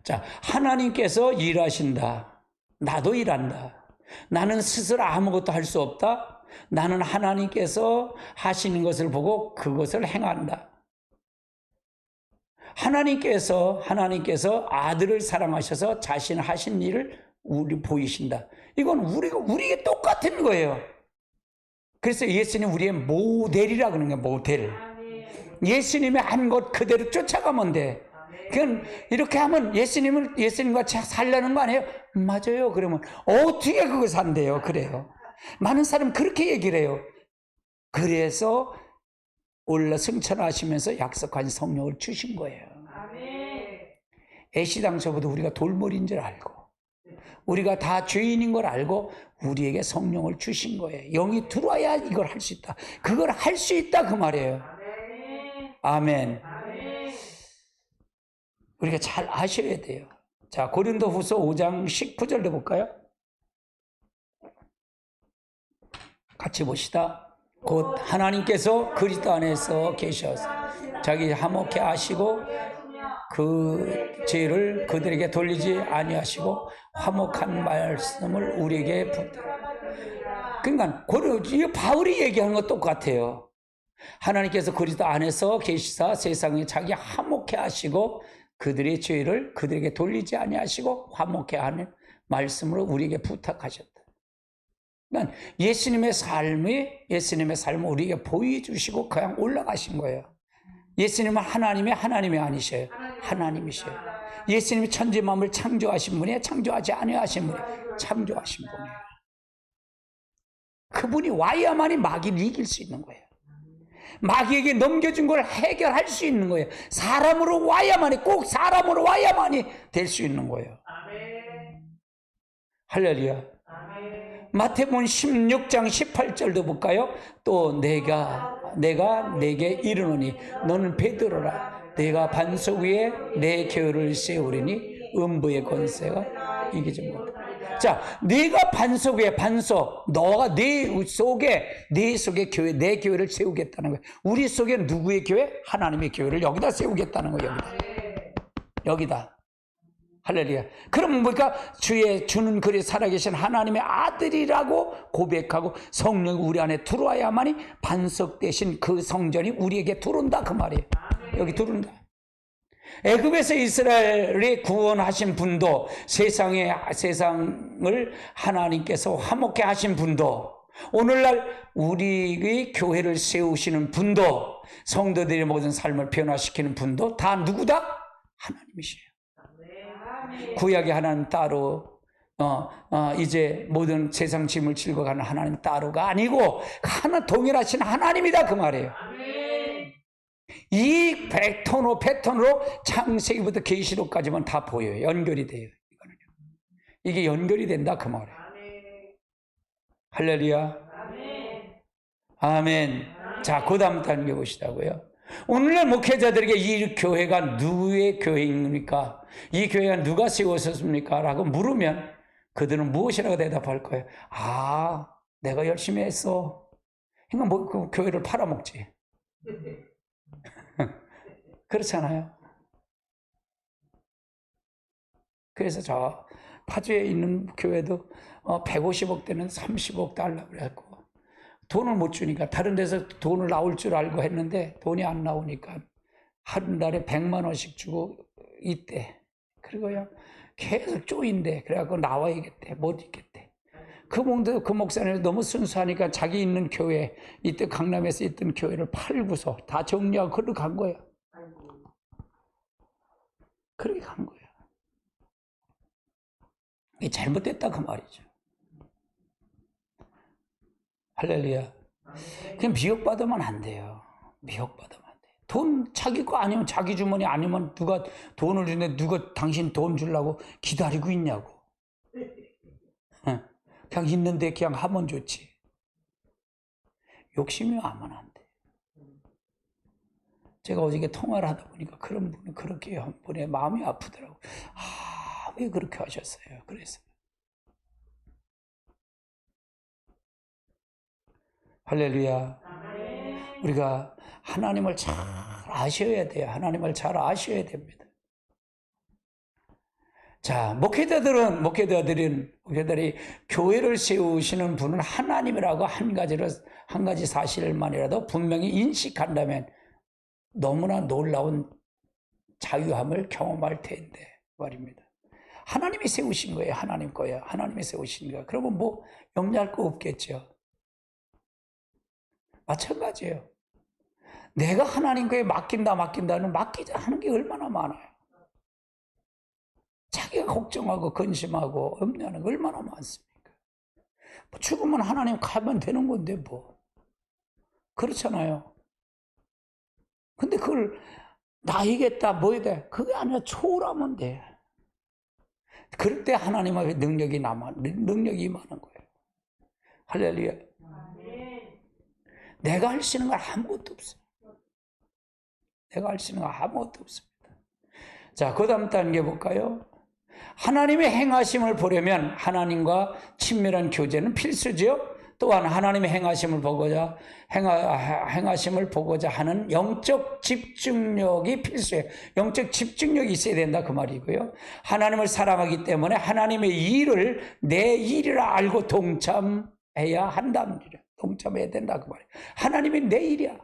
자, 하나님께서 일하신다. 나도 일한다. 나는 스스로 아무것도 할 수 없다. 나는 하나님께서 하시는 것을 보고 그것을 행한다. 하나님께서 아들을 사랑하셔서 자신 하신 일을 우리 보이신다. 이건 우리에게 똑같은 거예요. 그래서 예수님 우리의 모델이라 그러는 거예요. 모델. 예수님이 한 것 그대로 쫓아가면 돼. 그건 이렇게 하면 예수님과 살려는 거 아니에요? 맞아요. 그러면 어떻게 그거 산대요? 그래요. 많은 사람 그렇게 얘기를 해요. 그래서 올라 승천하시면서 약속한 성령을 주신 거예요. 애시당초부터 우리가 돌머리인 줄 알고 우리가 다 죄인인 걸 알고 우리에게 성령을 주신 거예요. 영이 들어와야 이걸 할 수 있다. 그걸 할 수 있다 그 말이에요. 아멘. 우리가 잘 아셔야 돼요. 자, 고린도후서 5장 19절도 볼까요? 같이 봅시다. 곧 하나님께서 그리스도 안에서 계셔서 자기 화목케 하시고 그 죄를 그들에게 돌리지 아니하시고 화목한 말씀을 우리에게 그러니까 이 바울이 얘기하는 것 똑같아요. 하나님께서 그리스도 안에서 계시사 세상에 자기 화목케 하시고 그들의 죄를 그들에게 돌리지 아니하시고 화목케 하는 말씀으로 우리에게 부탁하셨다. 그러니까 예수님의 삶을 우리에게 보여주시고 그냥 올라가신 거예요. 예수님은 하나님이 아니셔요. 하나님이셔요. 예수님이 천지 만물을 창조하신 분이에요? 창조하지 아니하신 분이에요? 창조하신 분이에요. 그분이 와야만이 마귀를 이길 수 있는 거예요. 마귀에게 넘겨준 걸 해결할 수 있는 거예요. 꼭 사람으로 와야만이 될 수 있는 거예요. 할렐루야. 마태복음 16장 18절도 볼까요? 또 내가 내게 이르노니 너는 베드로라. 내가 반석 위에 내 교회를 세우리니 음부의 권세가 이기지 못하리라. 자, 네가 반석 위에 너가 내 속에 교회, 내 교회를 세우겠다는 거예요. 우리 속에 누구의 교회? 하나님의 교회를 여기다 세우겠다는 거예요. 여기다. 할렐루야. 그럼 뭐니까 주는 그리 살아계신 하나님의 아들이라고 고백하고 성령이 우리 안에 들어와야만이 반석 대신 그 성전이 우리에게 들어온다 그 말이에요. 여기 들어온다. 애굽에서 이스라엘이 구원하신 분도 세상을 하나님께서 화목케 하신 분도 오늘날 우리의 교회를 세우시는 분도 성도들의 모든 삶을 변화시키는 분도 다 누구다? 하나님이시에요. 구약의 하나님 따로 이제 모든 세상 짐을 지고 가는 하나님 따로가 아니고 하나 동일하신 하나님이다 그 말이에요. 이 패턴으로 창세기부터 계시록까지만 다 보여요. 연결이 돼요. 이게 연결이 된다 그 말이에요. 할렐루야. 아멘. 자, 그 다음 단계 보시다고요. 오늘날 목회자들에게 이 교회가 누구의 교회입니까? 이 교회가 누가 세웠습니까? 라고 물으면 그들은 무엇이라고 대답할 거예요? 아, 내가 열심히 했어. 그러니까 뭐 그 교회를 팔아먹지. 그렇잖아요. 그래서 저 파주에 있는 교회도 150억 대는 30억 달라고 그랬고 돈을 못 주니까 다른 데서 돈을 나올 줄 알고 했는데 돈이 안 나오니까 한 달에 100만 원씩 주고 있대. 그리고요 계속 쪼인대. 그래갖고 나와야겠대. 못 있겠대. 그 목사님이 너무 순수하니까 자기 있는 교회, 이때 강남에서 있던 교회를 팔고서 다 정리하고 그렇게 간 거야. 그렇게 간 거야. 이게 잘못됐다 그 말이죠. 할렐루야. 그냥 미혹받으면 안 돼요. 미혹받으면 안 돼요. 돈 자기 거 아니면 자기 주머니 아니면 누가 돈을 주는데 누가 당신 돈 주려고 기다리고 있냐고. 그냥 있는데 그냥 하면 좋지. 욕심이 하면 안 돼. 제가 어저께 통화를 하다 보니까 그런 분은 그렇게 한 분의 마음이 아프더라고. 아, 왜 그렇게 하셨어요? 그래서. 할렐루야. 우리가 하나님을 잘 아셔야 돼요. 하나님을 잘 아셔야 됩니다. 자, 목회자들이 교회를 세우시는 분은 하나님이라고 한 가지 사실만이라도 분명히 인식한다면 너무나 놀라운 자유함을 경험할 텐데 말입니다. 하나님이 세우신 거예요. 하나님 거예요. 하나님이 세우신 거예요. 그러면 뭐 염려할 거 없겠죠. 마찬가지예요. 내가 하나님 거에 맡긴다는 맡기자 하는 게 얼마나 많아요. 자기가 걱정하고 근심하고 염려하는 게 얼마나 많습니까? 뭐 죽으면 하나님 가면 되는 건데 뭐. 그렇잖아요. 근데 그걸 나이겠다 뭐이다 그게 아니라 초월하면 돼. 그럴 때 하나님 앞에 능력이 임하는 거예요. 할렐루야. 내가 할 수 있는 건 아무것도 없어요. 내가 할 수 있는 건 아무것도 없습니다. 자, 그 다음 단계 볼까요? 하나님의 행하심을 보려면 하나님과 친밀한 교제는 필수죠. 또한 하나님의 행하심을 보고자 하는 영적 집중력이 필수예요. 영적 집중력이 있어야 된다 그 말이고요. 하나님을 사랑하기 때문에 하나님의 일을 내 일이라 알고 동참해야 한다는 일이에요. 동참해야 된다 그 말이에요. 하나님이 내 일이야.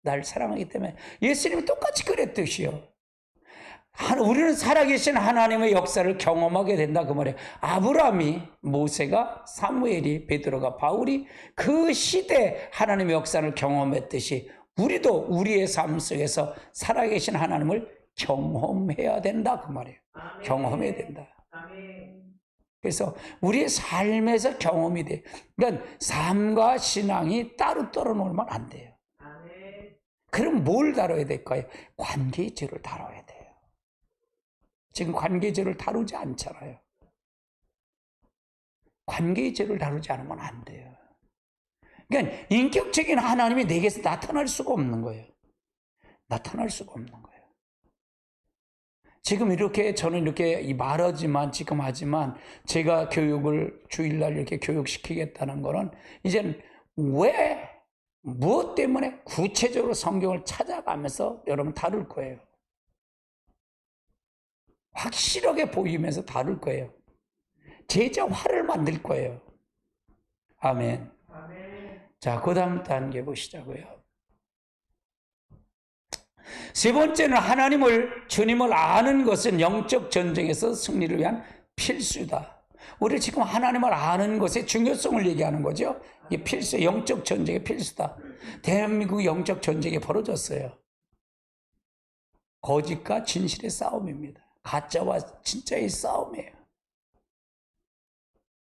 날 사랑하기 때문에. 예수님이 똑같이 그랬듯이요. 우리는 살아계신 하나님의 역사를 경험하게 된다 그 말이에요. 아브라함이, 모세가, 사무엘이, 베드로가, 바울이 그 시대 하나님의 역사를 경험했듯이 우리도 우리의 삶 속에서 살아계신 하나님을 경험해야 된다 그 말이에요. 아멘. 경험해야 된다. 아멘. 그래서 우리의 삶에서 경험이 돼. 그러니까 삶과 신앙이 따로 떨어놓으면 안 돼요. 아멘. 그럼 뭘 다뤄야 될까요? 관계의제를 다뤄야 돼요. 지금 관계제를 다루지 않잖아요. 관계제를 다루지 않으면 안 돼요. 그러니까 인격적인 하나님이 내게서 나타날 수가 없는 거예요. 나타날 수가 없는 거예요. 지금 저는 이렇게 말하지만 지금 하지만 제가 교육을 주일날 이렇게 교육시키겠다는 거는 이제는 무엇 때문에 구체적으로 성경을 찾아가면서 여러분 다룰 거예요. 확실하게 보이면서 다룰 거예요. 제자화를 만들 거예요. 아멘. 아멘. 자, 그 다음 단계 보시자고요. 세 번째는 주님을 아는 것은 영적 전쟁에서 승리를 위한 필수다. 우리 지금 하나님을 아는 것의 중요성을 얘기하는 거죠. 이게 필수, 영적 전쟁의 필수다. 대한민국 영적 전쟁이 벌어졌어요. 거짓과 진실의 싸움입니다. 가짜와 진짜의 싸움이에요.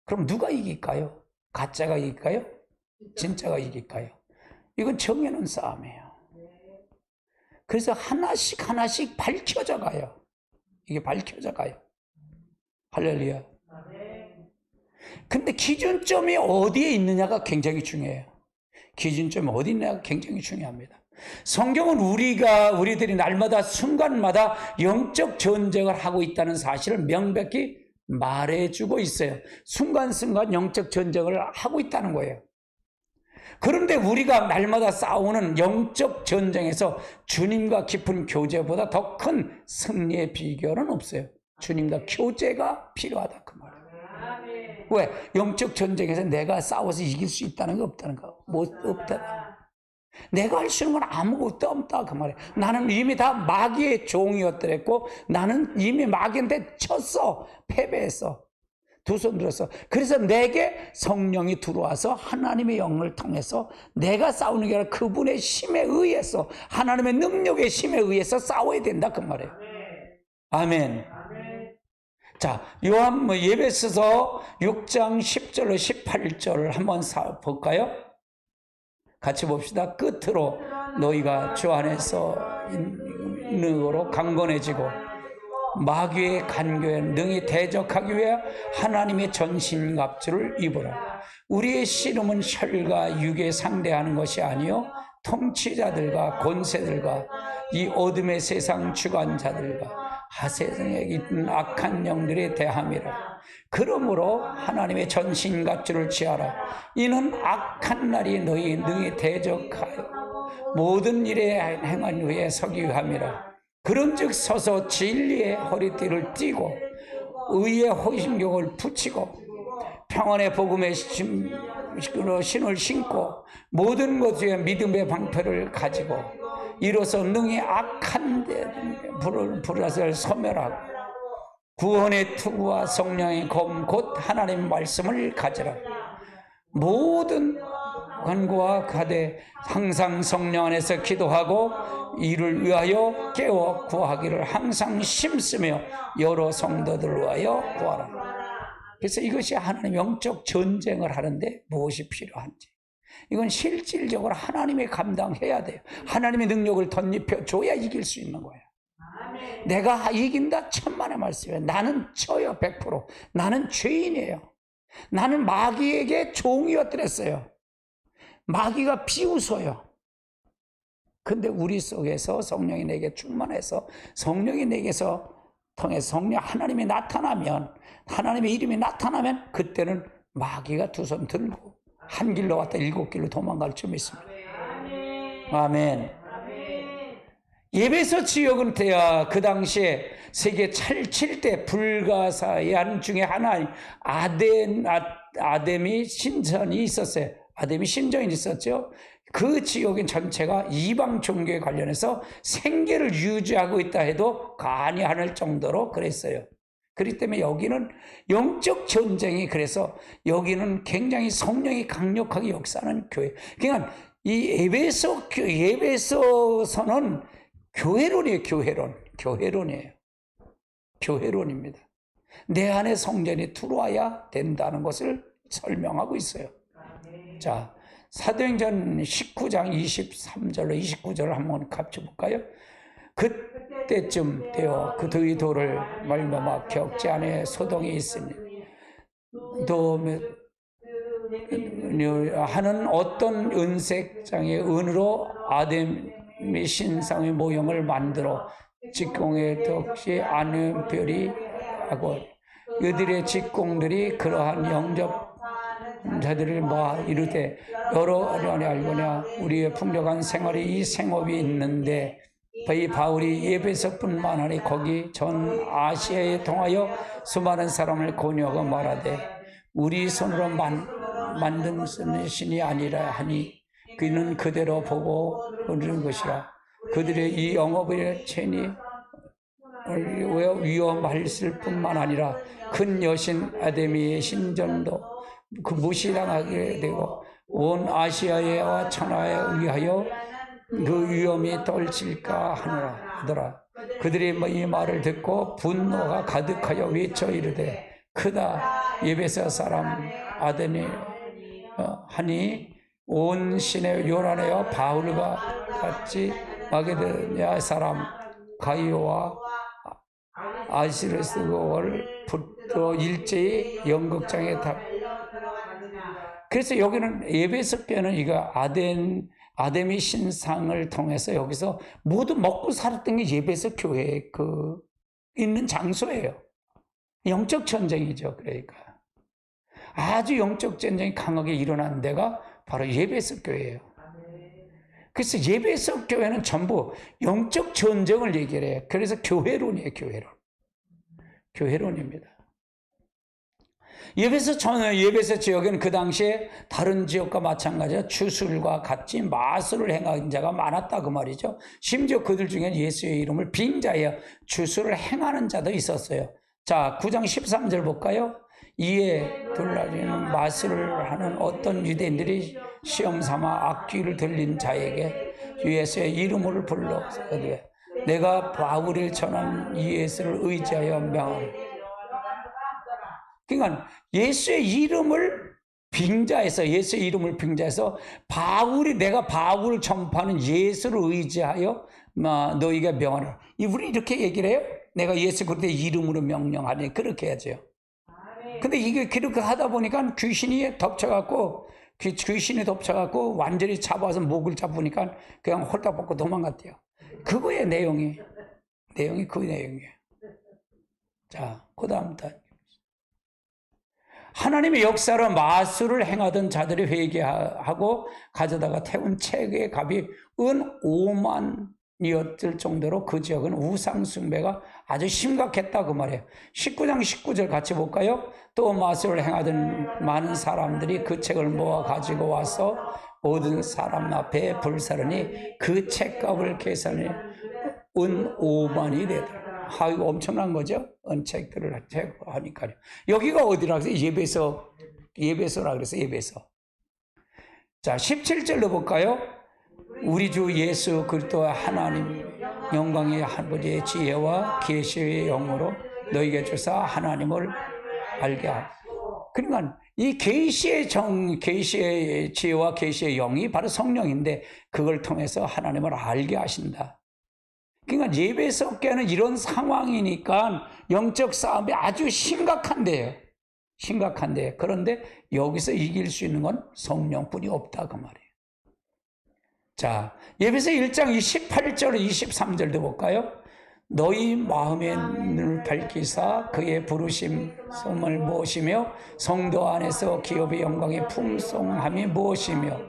그럼 누가 이길까요? 가짜가 이길까요? 진짜가 이길까요? 이건 정해놓은 싸움이에요. 그래서 하나씩 밝혀져 가요. 이게 밝혀져 가요. 할렐루야. 근데 기준점이 어디에 있느냐가 굉장히 중요해요. 기준점이 어디 있느냐가 굉장히 중요합니다. 성경은 우리들이 날마다 순간마다 영적 전쟁을 하고 있다는 사실을 명백히 말해주고 있어요. 순간순간 영적 전쟁을 하고 있다는 거예요. 그런데 우리가 날마다 싸우는 영적 전쟁에서 주님과 깊은 교제보다 더 큰 승리의 비결은 없어요. 주님과 교제가 필요하다 그 말이에요. 왜? 영적 전쟁에서 내가 싸워서 이길 수 있다는 게 없다는 거. 없다. 내가 할 수 있는 건 아무것도 없다 그 말이에요. 나는 이미 다 마귀의 종이었더랬고 나는 이미 마귀한테 쳤어. 패배했어. 두 손 들었어. 그래서 내게 성령이 들어와서 하나님의 영을 통해서 내가 싸우는 게 아니라 그분의 힘에 의해서 하나님의 능력의 힘에 의해서 싸워야 된다 그 말이에요. 아멘. 자, 예배서서 6장 10절로 18절을 한번 볼까요? 같이 봅시다. 끝으로 너희가 주 안에서 있는 거로 강건해지고 마귀의 간교에 능히 대적하기 위해 하나님의 전신갑주를 입으라. 우리의 씨름은 혈과 육에 상대하는 것이 아니요 통치자들과 권세들과 이 어둠의 세상 주관자들과 하세상에 있는 악한 영들에 대함이라. 그러므로 하나님의 전신갑주를 취하라. 이는 악한 날이 너희 능히 대적하여 모든 일에 행한 후에 서기 위함이라. 그런즉 서서 진리의 허리띠를 띠고 의의 호신경을 붙이고 평안의 복음의 신을 신고 모든 것 중에 믿음의 방패를 가지고 이로써 능히 악한 불화를 소멸하고 구원의 투구와 성령의 검 곧 하나님의 말씀을 가져라. 모든 간구와 가되 항상 성령 안에서 기도하고 이를 위하여 깨워 구하기를 항상 힘쓰며 여러 성도들을 위하여 구하라. 그래서 이것이 하나님 영적 전쟁을 하는데 무엇이 필요한지 이건 실질적으로 하나님이 감당해야 돼요. 하나님의 능력을 덧입혀 줘야 이길 수 있는 거예요. 내가 이긴다 천만의 말씀이에요. 나는 져요 100%. 나는 죄인이에요. 나는 마귀에게 종이었더랬어요. 마귀가 비웃어요. 근데 우리 속에서 성령이 내게 충만해서 성령이 내게서 통해서 성령 하나님이 나타나면 하나님의 이름이 나타나면 그때는 마귀가 두 손 들고 한 길로 왔다 7길로 도망갈 줄 믿습니다. 아멘. 예배소 지역은 그 당시에 세계 7대 불가사의한 중에 하나인 아데미 신전이 있었어요. 아데미 신전이 있었죠. 그 지역인 전체가 이방 종교에 관련해서 생계를 유지하고 있다 해도 과언이 아닐 정도로 그랬어요. 그렇기 때문에 여기는 영적 전쟁이 그래서 여기는 굉장히 성령이 강력하게 역사하는 교회. 그러니까 이 예배소서는 교회론이에요. 교회론이에요. 교회론입니다. 내 안에 성전이 들어와야 된다는 것을 설명하고 있어요. 자, 사도행전 19장 23절로 29절을 한번 같이 볼까요? 그때쯤 되어 그의 돌을 말미암아 격지 안에 소동이 있으니 또 하는 어떤 은색장의 은으로 아데미 신상의 모형을 만들어 직공의 덕시 안은별이 하고 이들의 직공들이 그러한 영접자들을 모아 이르되 여러 어려움이 알거냐 우리의 풍족한 생활이 이 생업이 있는데 이 바울이 예배소뿐만 아니 거기 전 아시아에 통하여 수많은 사람을 권유하고 말하되 우리 손으로 만든 신이 아니라 하니 그는 그대로 보고 그러는 것이라. 그들의 이 영업의 체니 위험했을 뿐만 아니라 큰 여신 아데미의 신전도 그 무시당하게 되고 온 아시아와 천하에 의하여 그 위험이 떨칠까 하더라. 그들이 이 말을 듣고 분노가 가득하여 외쳐 이르되 크다. 에베소 사람 아데니 하니 온 시내 요란하여 바울과 같이 마게도냐 사람 가이오와 아시르스를 붙어 일제히 연극장에 다. 그래서 여기는 에베소 교회는 이거 아데미 신상을 통해서 여기서 모두 먹고 살았던 게 에베소 교회 그 있는 장소예요. 영적 전쟁이죠. 그러니까 아주 영적 전쟁이 강하게 일어난 데가 바로 에베소 교회예요. 그래서 에베소 교회는 전부 영적 전쟁을 얘기해요. 그래서 교회론이에요. 교회론입니다. 에베소 지역에는 그 당시에 다른 지역과 마찬가지로 주술과 같이 마술을 행한 자가 많았다 그 말이죠. 심지어 그들 중에 예수의 이름을 빙자하여 주술을 행하는 자도 있었어요. 자, 9장 13절 볼까요? 이에 둘러지는 마술을 하는 어떤 유대인들이 시험 삼아 악귀를 들린 자에게 예수의 이름을 불러서 내가 바울이 전한 이 예수를 의지하여 명하노라. 그러니까 예수의 이름을 빙자해서 내가 바울을 전파하는 예수를 의지하여 너희가 명하라. 우리 이렇게 얘기를 해요. 내가 예수 그리스도의 이름으로 명령하니 그렇게 해야죠. 근데 이게 그렇게 하다 보니까 귀신이 덮쳐갖고 완전히 잡아서 목을 잡으니까 그냥 홀딱 벗고 도망갔대요. 그거의 내용이 그 내용이에요. 자, 그 다음부터. 하나님의 역사로 마술을 행하던 자들이 회개하고 가져다가 태운 책의 값이 은 5만이었을 정도로 그 지역은 우상 숭배가 아주 심각했다 그 말이에요. 19장 19절 같이 볼까요? 또 마술을 행하던 많은 사람들이 그 책을 모아 가지고 와서 모든 사람 앞에 불사르니 그 책값을 계산해 은 5만이 되더라. 이거 엄청난 거죠? 은책들을 하니까요. 여기가 어디라 그래서 예배소라 그래서 예배소. 자, 17절로 볼까요? 우리 주 예수 그리스도와 하나님 영광의 아버지의 지혜와 계시의 영으로 너희에게 주사 하나님을 알게 하고. 그러니까 이 계시의 지혜와 계시의 영이 바로 성령인데 그걸 통해서 하나님을 알게 하신다. 그러니까 예배소 교회는 이런 상황이니까 영적 싸움이 아주 심각한데요. 그런데 여기서 이길 수 있는 건 성령뿐이 없다 그 말이에요. 자, 예배소 1장 28절 23절도 볼까요? 너희 마음의 눈을 밝히사 그의 부르심을 무엇이며 성도 안에서 기업의 영광의 풍성함이 무엇이며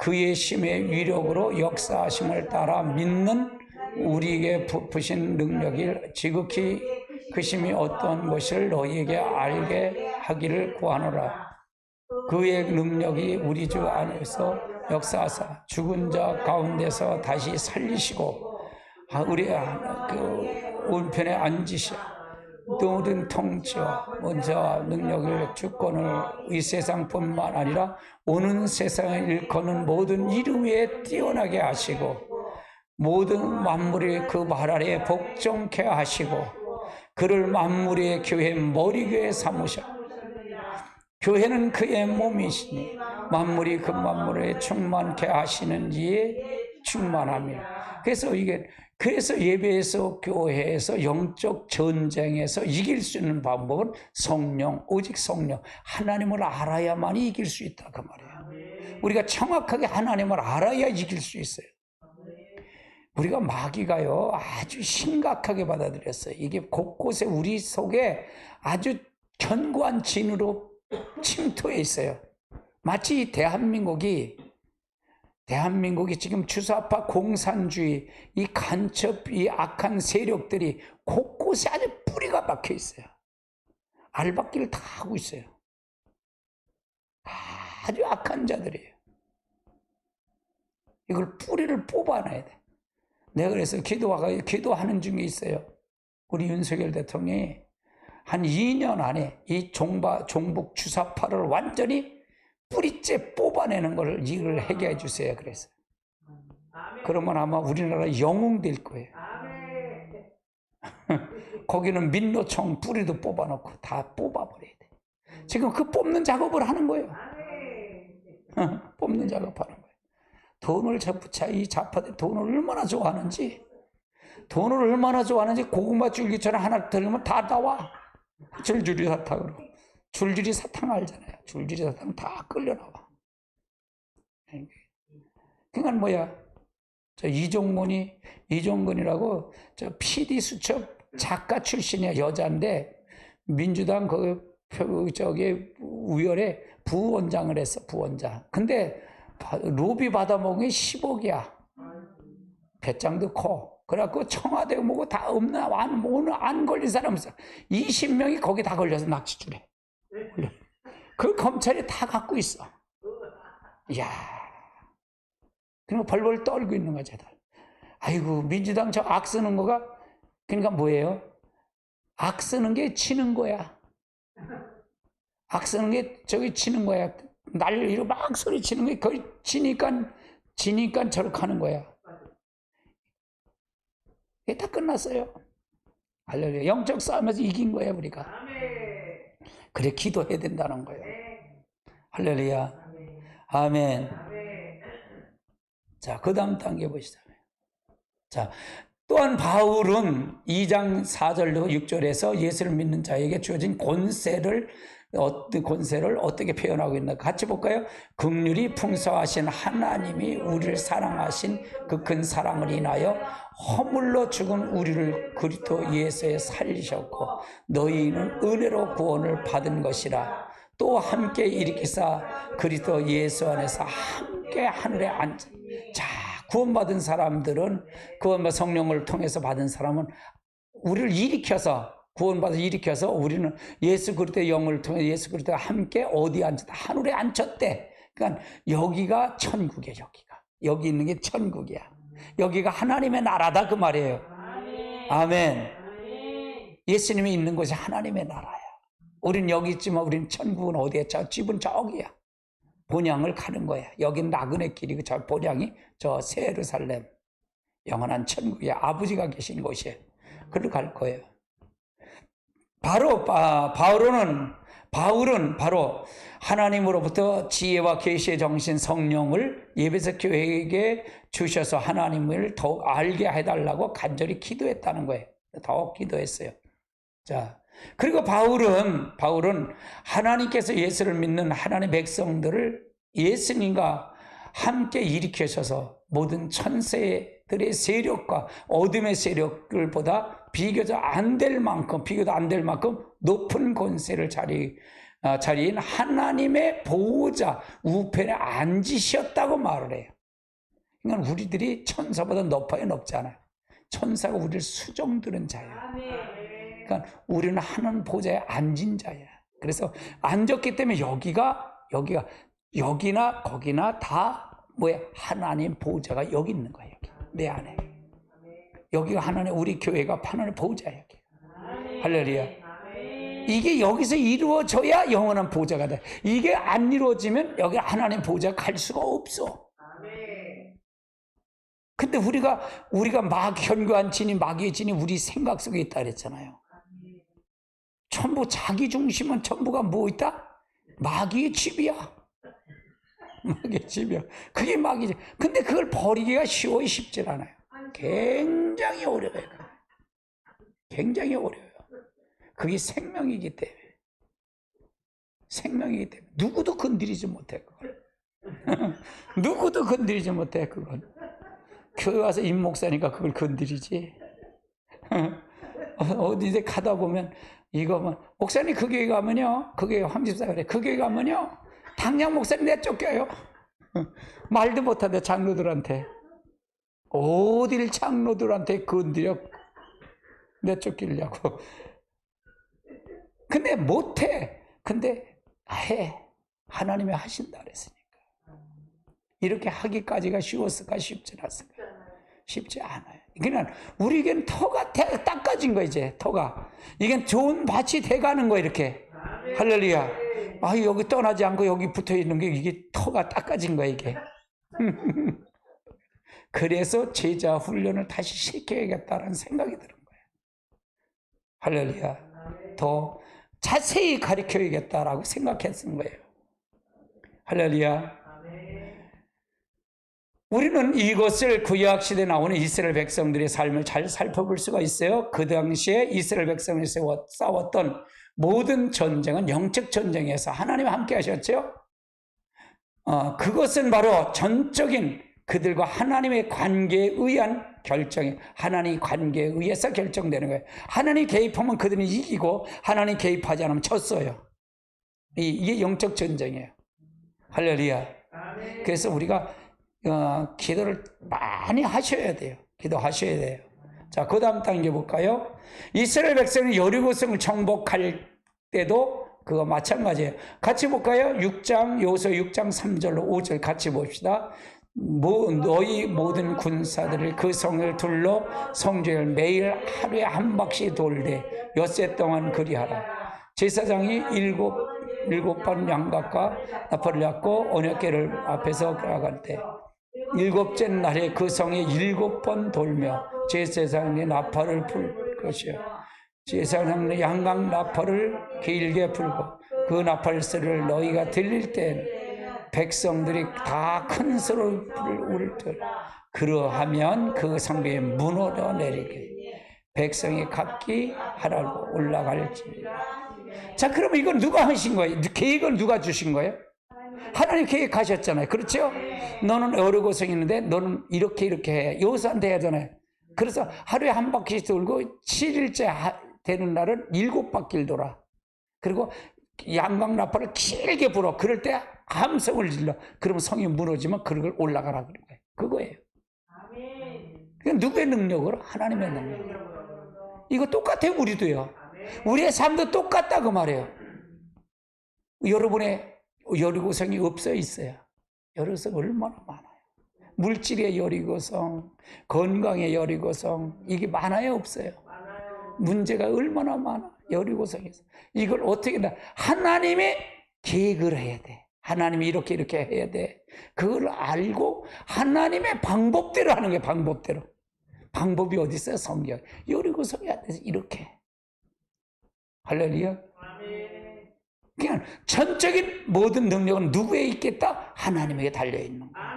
그의 심의 위력으로 역사하심을 따라 믿는 우리에게 부으신 능력이 지극히 그 심이 어떤 것을 너희에게 알게 하기를 구하노라. 그의 능력이 우리 주 안에서 역사하사 죽은 자 가운데서 다시 살리시고 우리 그 우편에 앉으시어 모든 통치와 먼저 능력을 주권을 이 세상뿐만 아니라 오는 세상을 일컫는 모든 이름 위에 뛰어나게 하시고 모든 만물이 그 말 아래 복종케 하시고 그를 만물의 교회 머리교에 삼으셔. 교회는 그의 몸이시니 만물이 그 만물에 충만케 하시는 이에 충만합니다. 그래서 예배에서 교회에서 영적 전쟁에서 이길 수 있는 방법은 오직 성령, 하나님을 알아야만 이길 수 있다 그 말이에요. 우리가 정확하게 하나님을 알아야 이길 수 있어요. 우리가 마귀가요 아주 심각하게 받아들였어요. 이게 곳곳에 우리 속에 아주 견고한 진으로 침투해 있어요. 마치 대한민국이 지금 주사파 공산주의 이 간첩 이 악한 세력들이 곳곳에 아주 뿌리가 박혀 있어요. 알박기를 다 하고 있어요. 아주 악한 자들이에요. 이걸 뿌리를 뽑아내야 돼. 내가 그래서 기도하는 중에 있어요. 우리 윤석열 대통령이 한 2년 안에 이 종북 주사파를 완전히 뿌리째 뽑아내는 걸 일을 하게 해주세요. 그래서 그러면 아마 우리나라 영웅될 거예요. 거기는 민노총 뿌리도 뽑아놓고 다 뽑아버려야 돼. 지금 그 뽑는 작업을 하는 거예요. 뽑는 작업하는 거예요. 돈을 이 좌파들 돈을 얼마나 좋아하는지, 고구마 줄기처럼 하나 들으면 다 나와. 줄줄이 사탕으로. 줄줄이 사탕 알잖아요. 줄줄이 사탕 다 끌려 나와. 그러니까 뭐야? 저 이종근이라고 저 PD 수첩 작가 출신이야. 여자인데 민주당 저기 우열에 부원장을 했어. 부원장. 근데 로비 받아먹은 게 10억이야. 배짱도 커. 그래갖고 청와대 뭐고 다 오늘 안 걸린 사람 있어. 20명이 거기 다 걸려서 낚시줄에. 그 검찰이 다 갖고 있어. 이야. 그리고 벌벌 떨고 있는 거야, 쟤들. 아이고, 민주당 저 악 쓰는 거가, 그러니까 뭐예요? 악 쓰는 게 치는 거야. 악 쓰는 게 저기 치는 거야. 난리로 막 소리 치는 게 거의 지니까 저렇게 하는 거야. 이게 다 끝났어요. 할렐루야. 영적 싸움에서 이긴 거야, 우리가. 그래, 기도해야 된다는 거예요. 할렐루야. 아멘. 자, 그 다음 단계 보시죠. 자, 또한 바울은 2장 4절로 6절에서 예수를 믿는 자에게 주어진 권세를 어떻게 표현하고 있나 같이 볼까요? 긍휼이 풍성하신 하나님이 우리를 사랑하신 그 큰 사랑을 인하여 허물로 죽은 우리를 그리스도 예수에 살리셨고 너희는 은혜로 구원을 받은 것이라. 또 함께 일으키사 그리스도 예수 안에서 함께 하늘에 앉아. 자, 구원받은 사람들은 성령을 통해서 받은 사람은 우리를 구원받아서 일으켜서 우리는 예수 그리스도의 영을 통해 예수 그리스도와 함께 어디 앉았다? 하늘에 앉혔대. 그러니까 여기가 천국이에요. 여기 있는 게 천국이야. 여기가 하나님의 나라다 그 말이에요. 아멘. 예수님이 있는 곳이 하나님의 나라야. 우린 여기 있지만 우린 천국은 어디에? 저 집은 저기야. 본향을 가는 거야. 여긴 나그네 길이고 저 본향이 저 새 예루살렘 영원한 천국이야. 아버지가 계신 곳이에요. 그리로 갈 거예요. 바울은 바로 하나님으로부터 지혜와 계시의 정신 성령을 예배석 교회에게 주셔서 하나님을 더욱 알게 해달라고 간절히 기도했다는 거예요. 더욱 기도했어요. 자, 그리고 바울은 하나님께서 예수를 믿는 하나님의 백성들을 예수님과 함께 일으키셔서 모든 천세들의 세력과 어둠의 세력을 보다 비교도 안 될 만큼 높은 권세를 자리인 하나님의 보호자 우편에 앉으셨다고 말을 해요. 그러니까 우리들이 천사보다 높지 않아요. 천사가 우리를 수종드는 자예요. 그러니까 우리는 하나님 보좌에 앉은 자야. 그래서 앉았기 때문에 여기나 거기나 다 뭐야? 하나님 보좌가 여기 있는 거야. 여기 내 안에. 여기가 하나님 우리 교회가 하나님 보좌야. 여기. 할렐루야. 이게 여기서 이루어져야 영원한 보좌가 돼. 이게 안 이루어지면 여기 하나님 보좌 갈 수가 없어. 근데 우리가 현교한 진이 마귀의 진이 우리 생각 속에 있다 그랬잖아요. 전부 자기 중심은 전부가 뭐 있다? 마귀의 집이야. 마귀의 집이야. 그게 마귀지. 근데 그걸 버리기가 쉽지 않아요. 굉장히 어려워요. 굉장히 어려워요. 그게 생명이기 때문에. 누구도 건드리지 못해, 그걸. 누구도 건드리지 못해, 그건. 교회 와서 임 목사니까 그걸 건드리지. 어디 가다 보면 목사님 그 교회 가면요. 그 교회 황집사 그래. 그 교회 가면요. 당장 목사님 내쫓겨요. 말도 못하대 장로들한테. 어딜 장로들한테 건드려 내쫓기려고. 근데 못해. 근데 해. 하나님이 하신다 그랬으니까. 이렇게 하기까지가 쉬웠을까? 쉽지 않았을까? 쉽지 않아요. 그냥 우리에겐 터가 닦아진 거 이제 터가. 이게 좋은 밭이 돼가는 거 이렇게. 할렐루야. 아 여기 떠나지 않고 여기 붙어 있는 게 이게 터가 닦아진 거 이게. 그래서 제자 훈련을 다시 시켜야겠다는 생각이 드는 거예요. 할렐루야. 더 자세히 가르쳐야겠다라고 생각했던 거예요. 할렐루야. 우리는 이것을 구약 시대에 나오는 이스라엘 백성들의 삶을 잘 살펴볼 수가 있어요. 그 당시에 이스라엘 백성이 싸웠던 모든 전쟁은 영적 전쟁에서 하나님과 함께 하셨죠. 그것은 바로 전적인 그들과 하나님의 관계에 의한 결정이 하나님 관계에 의해서 결정되는 거예요. 하나님 개입하면 그들은 이기고 하나님 개입하지 않으면 졌어요. 이게 영적 전쟁이에요. 할렐루야. 그래서 우리가 기도를 많이 하셔야 돼요. 기도하셔야 돼요. 자, 그 다음 단계 볼까요? 이스라엘 백성이 여리고성을 정복할 때도 그거 마찬가지예요. 같이 볼까요? 6장, 여호수아 6장 3절로 5절 같이 봅시다. 너희 모든 군사들을 그 성을 둘러 성전을 매일 하루에 한 바퀴 돌되 엿새 동안 그리하라. 제사장이 일곱 번 양각과 나팔을 잡고 언약궤를 앞에서 나갈 때 일곱째 날에 그 성에 7번 돌며 제사장의 나팔을 불 것이요. 제사장의 양각 나팔을 길게 불고 그 나팔 소리를 너희가 들릴 때에는 백성들이 다 큰 소리를 울을 때 그러하면 그 성벽에 무너져 내리게 백성이 각기 하라고 올라갈지니라. 자, 그러면 이건 누가 하신 거예요? 계획은 누가 주신 거예요? 하나님 계획하셨잖아요. 그렇죠? 너는 여리고성이 있는데 너는 이렇게 해. 여호수아한테 해야 하잖아요. 그래서 하루에 한 바퀴 돌고 7일째 되는 날은 7바퀴를 돌아. 그리고 양각 나팔을 길게 불어. 그럴 때 함성을 질러. 그러면 성이 무너지면 그걸 올라가라 그런 거예요. 그거예요. 그건 누구의 능력으로? 하나님의 능력으로. 이거 똑같아요. 우리도요. 우리의 삶도 똑같다 그 말이에요. 여러분의 여리고성이 없어 있어요. 여리고성 얼마나 많아요. 물질의 여리고성, 건강의 여리고성, 이게 많아요, 없어요? 문제가 얼마나 많아. 여리고성에서 이걸 어떻게 나 하나님의 계획을 해야 돼. 하나님이 이렇게 해야 돼. 그걸 알고 하나님의 방법대로 하는 게 방법대로. 방법이 어디 있어요? 성경. 여리고성이 안 돼서 이렇게. 할렐루야. 그냥 전적인 모든 능력은 누구에 있겠다? 하나님에게 달려있는 거예요.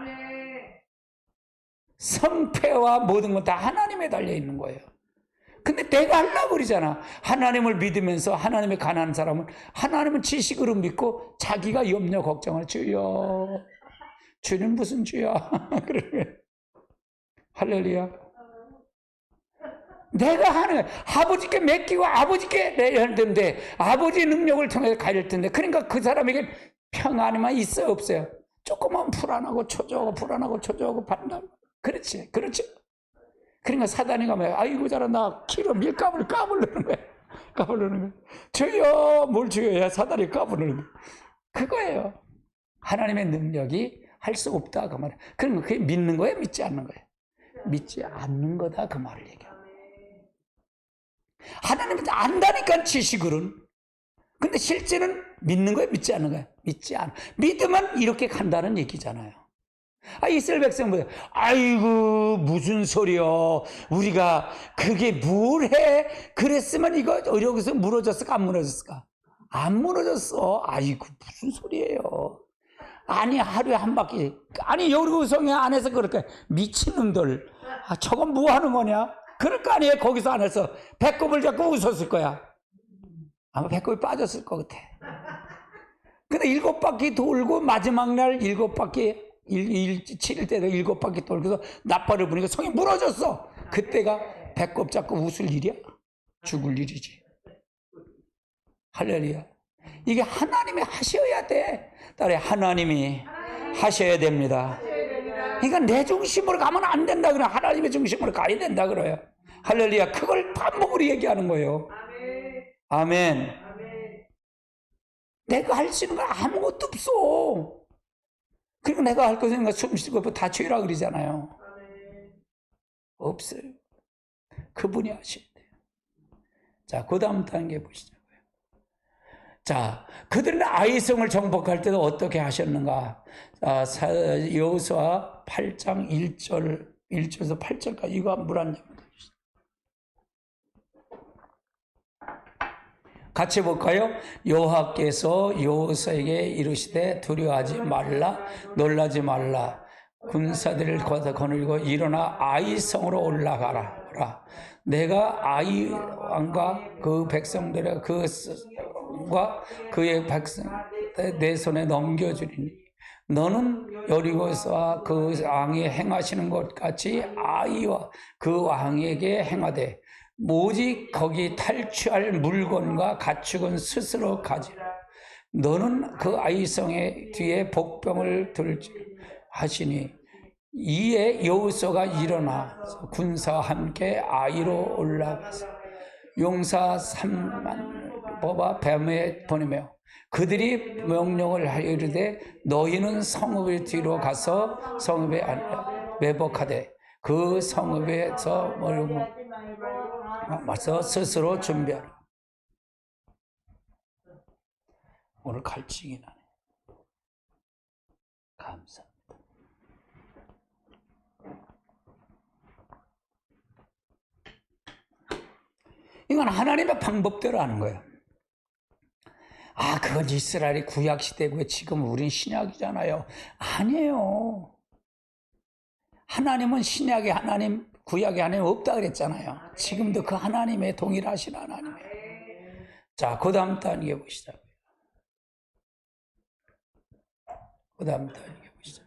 성패와 모든 건 다 하나님에 달려있는 거예요. 근데 내가 하려고 그러잖아. 하나님을 믿으면서 하나님의 가난한 사람은 하나님은 지식으로 믿고 자기가 염려 걱정을 주여. 주는 무슨 주야. 그러면 할렐루야. 내가 하는 거야. 아버지께 맡기고 아버지께 내야 되는데 아버지 능력을 통해서 가야 텐데 그러니까 그 사람에게 평안이만 있어요 없어요? 조금만 불안하고 초조하고 반달. 그렇지. 그러니까 사단이 가면 아이고 잘한다. 키로 밀가루를 까불르는 거야. 주여 뭘 주여야 사단이 까불르는 거야. 그거예요. 하나님의 능력이 할 수 없다 그 말이야. 그러면 그게 믿는 거예요? 믿지 않는 거예요? 믿지 않는 거다 그 말을 얘기해요. 하나님은 안다니까 지식으로는. 근데 실제는 믿는 거예요? 믿지 않는 거예요? 믿지 않아. 믿으면 이렇게 간다는 얘기잖아요. 이스라엘 백성들, 아이고 무슨 소리요. 우리가 그게 뭘 해? 그랬으면 이거 여기서 무너졌을까 안 무너졌을까? 안 무너졌어. 아이고 무슨 소리예요. 아니 하루에 한 바퀴. 아니 여리고성 안에서 그렇게 미친놈들. 저건 뭐 하는 거냐? 그럴 거 아니에요. 거기서 안에서 배꼽을 잡고 웃었을 거야. 아마 배꼽이 빠졌을 것 같아. 근데 7바퀴 돌고 마지막 날 7바퀴 7일 때도 7바퀴 돌고서 나팔을 부니까 성이 무너졌어. 그때가 배꼽 잡고 웃을 일이야? 죽을 일이지. 할렐루야. 이게 하나님이 하셔야 돼. 딸에 하나님이 하셔야 됩니다. 그러니까 내 중심으로 가면 안 된다 그래. 하나님의 중심으로 가야 된다 그래요. 할렐루야. 그걸 반복으로 얘기하는 거예요. 아멘. 내가 할 수 있는 건 아무것도 없어. 그리고 내가 할 것은 숨 쉬고 다 죄라 그러잖아요. 없어요. 그분이 하셔야 돼요. 자, 그 다음 단계 보시자고요. 자, 그들은 아이성을 정복할 때도 어떻게 하셨는가? 여호수아 8장 1절에서 8절까지 이거 물 한 잔 주시죠. 같이 볼까요? 여호와께서 여호수아에게 이르시되 두려워하지 말라, 놀라지 말라. 군사들을 거느리고 일어나 아이성으로 올라가라. 내가 아이 왕과 그 백성들의 그와 그의 백성 내 손에 넘겨주리니 너는 여리고에서 그 왕이 행하시는 것 같이 아이와 그 왕에게 행하되 오직 거기 탈취할 물건과 가축은 스스로 가지라. 너는 그 아이성의 뒤에 복병을 들지 하시니 이에 여호수아가 일어나 군사와 함께 아이로 올라가서 용사 3만 뽑아 뱀에 보내며 그들이 명령을 하여 이르되 너희는 성읍의 뒤로 가서 성읍에 매복하되 그 성읍에서 와서 스스로 준비하라. 오늘 갈증이 나네. 감사합니다. 이건 하나님의 방법대로 하는 거예요. 그건 이스라엘이 구약시대고요. 지금 우린 신약이잖아요. 아니에요. 하나님은 신약의 하나님, 구약의 하나님 없다 그랬잖아요. 지금도 그 하나님의 동일하신 하나님이에요. 자, 그 다음 단계 보시자고요. 그 다음 단계 보시죠.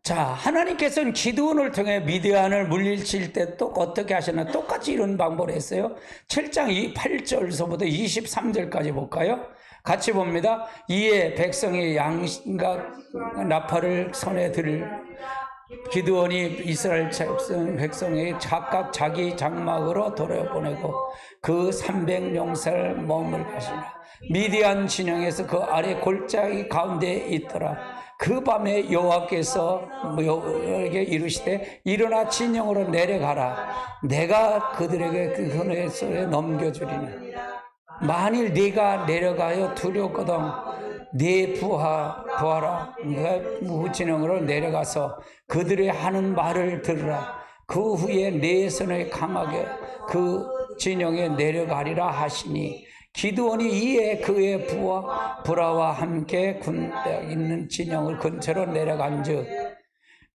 자, 하나님께서는 기드온을 통해 미디안을 물리칠 때 또 어떻게 하셨나? 똑같이 이런 방법을 했어요. 7장 8절서부터 23절까지 볼까요? 같이 봅니다. 이에 백성이 양과 나팔을 손에 들 기드온이 이스라엘 백성에게 각각 자기 장막으로 돌아보내고 그 300명살 머물 가시라. 미디안 진영에서 그 아래 골짜기 가운데 있더라. 그 밤에 여호와께서 여호와에게 이르시되 일어나 진영으로 내려가라. 내가 그들에게 그 손에 넘겨주리니 만일 네가 내려가여 두렵거든 네 부하라. 네가 진영으로 내려가서 그들의 하는 말을 들으라. 그 후에 네 손을 강하게 그 진영에 내려가리라 하시니 기드온이 이에 그의 부하와 함께 군대 있는 진영을 근처로 내려간즉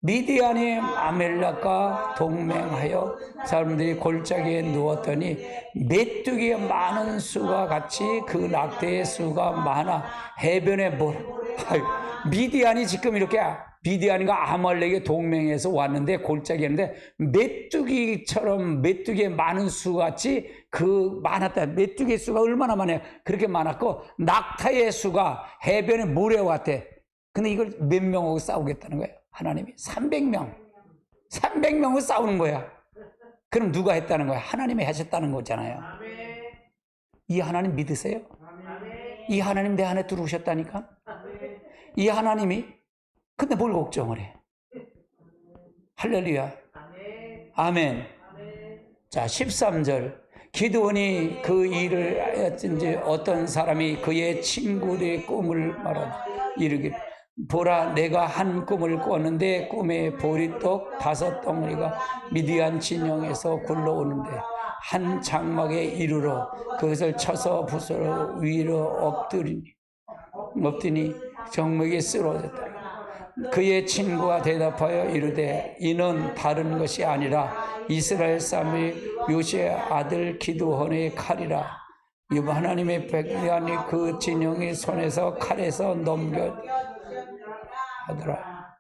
미디안이 아멜렉과 동맹하여 사람들이 골짜기에 누웠더니 메뚜기의 많은 수가 같이 그 낙태의 수가 많아 해변에 미디안이 지금 이렇게 미디안과 아말렉의 동맹에서 왔는데 골짜기였는데 메뚜기처럼 메뚜기의 많은 수같이 그 많았다. 메뚜기의 수가 얼마나 많아요. 그렇게 많았고 낙타의 수가 해변에 몰려왔대. 근데 이걸 몇 명하고 싸우겠다는 거예요. 하나님이 300명을 싸우는 거야. 그럼 누가 했다는 거야? 하나님이 하셨다는 거잖아요. 이 하나님 믿으세요? 이 하나님 내 안에 들어오셨다니까? 이 하나님이 근데 뭘 걱정을 해? 할렐루야. 아멘. 자, 13절. 기드온이 그 일을 하였든지 어떤 사람이 그의 친구들의 꿈을 말하다 이르기를 보라 내가 한 꿈을 꿨는데 꿈에 보리떡 5덩어리가 미디안 진영에서 굴러오는데 한 장막에 이르러 그것을 쳐서 부수러 위로 엎드니 장막이 쓰러졌다. 그의 친구가 대답하여 이르되 이는 다른 것이 아니라 이스라엘 사람의 요시의 아들 기드온의 칼이라. 하나님의 백성이 그 진영의 손에서 칼에서 넘겨 하더라.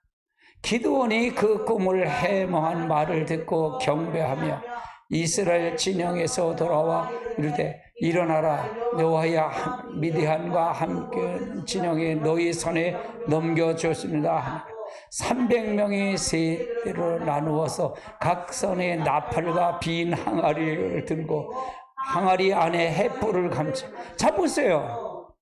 기드온이 그 꿈을 해몽한 말을 듣고 경배하며 이스라엘 진영에서 돌아와 이르되 일어나라. 여호와야 미디안과 함께 진영에 너희 손에 넘겨줬습니다. 300명이 세대로 나누어서 각 손에 나팔과 빈 항아리를 들고 항아리 안에 횃불을 감지. 자 보세요.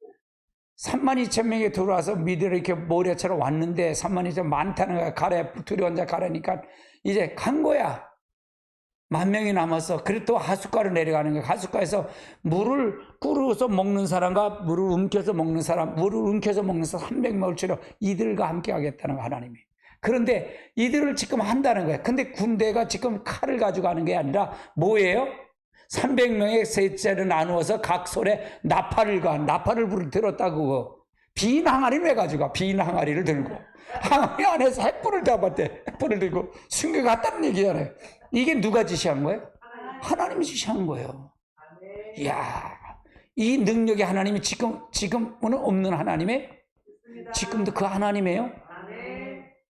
32,000명이 들어와서 미디어를 이렇게 모래처럼 왔는데 32,000명 많다는 거야. 가래, 두려운 자 가라니까 이제 간 거야. 10,000명이 남았어. 그리고 또 하숫가로 내려가는 거야. 하숫가에서 물을 끓여서 먹는 사람과 물을 움켜서 먹는 사람, 물을 움켜서 먹는 사람 300명을 치러 이들과 함께 하겠다는 거 하나님이. 그런데 이들을 지금 한다는 거야. 근데 군대가 지금 칼을 가져가는 게 아니라 뭐예요? 300명의 셋째를 나누어서 각 손에 나팔을 들었다고. 빈 항아리를 왜 가져가? 빈 항아리를 들고. 항아리 안에서 횃불을 잡았대. 횃불을 들고 숨겨 갔다는 얘기잖아요. 이게 누가 지시한 거예요? 하나님이 지시한 거예요. 이야, 이 능력이 하나님이 지금은 없는 하나님의 지금도 그 하나님이에요.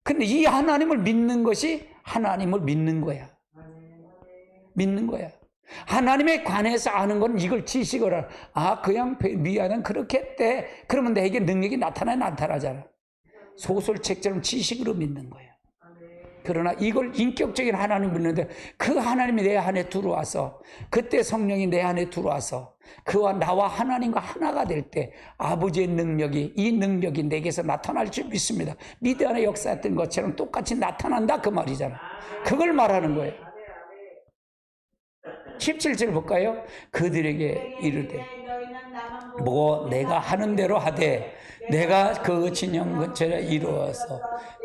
근데 이 하나님을 믿는 것이 하나님을 믿는 거야. 믿는 거야. 하나님에 관해서 아는 건 이걸 지식을 알아. 아, 그냥 미아는 그렇게 했대. 그러면 내게 능력이 나타나잖아. 소설책처럼 지식으로 믿는 거예요. 그러나 이걸 인격적인 하나님을 믿는데 그 하나님이 내 안에 들어와서 그때 성령이 내 안에 들어와서 그와 나와 하나님과 하나가 될 때 아버지의 능력이 이 능력이 내게서 나타날 줄 믿습니다. 미디안의 역사했던 것처럼 똑같이 나타난다 그 말이잖아. 그걸 말하는 거예요. 17절 볼까요? 그들에게 이르되 뭐 내가 하는 대로 하되 내가 그 진영 근처에 이루어서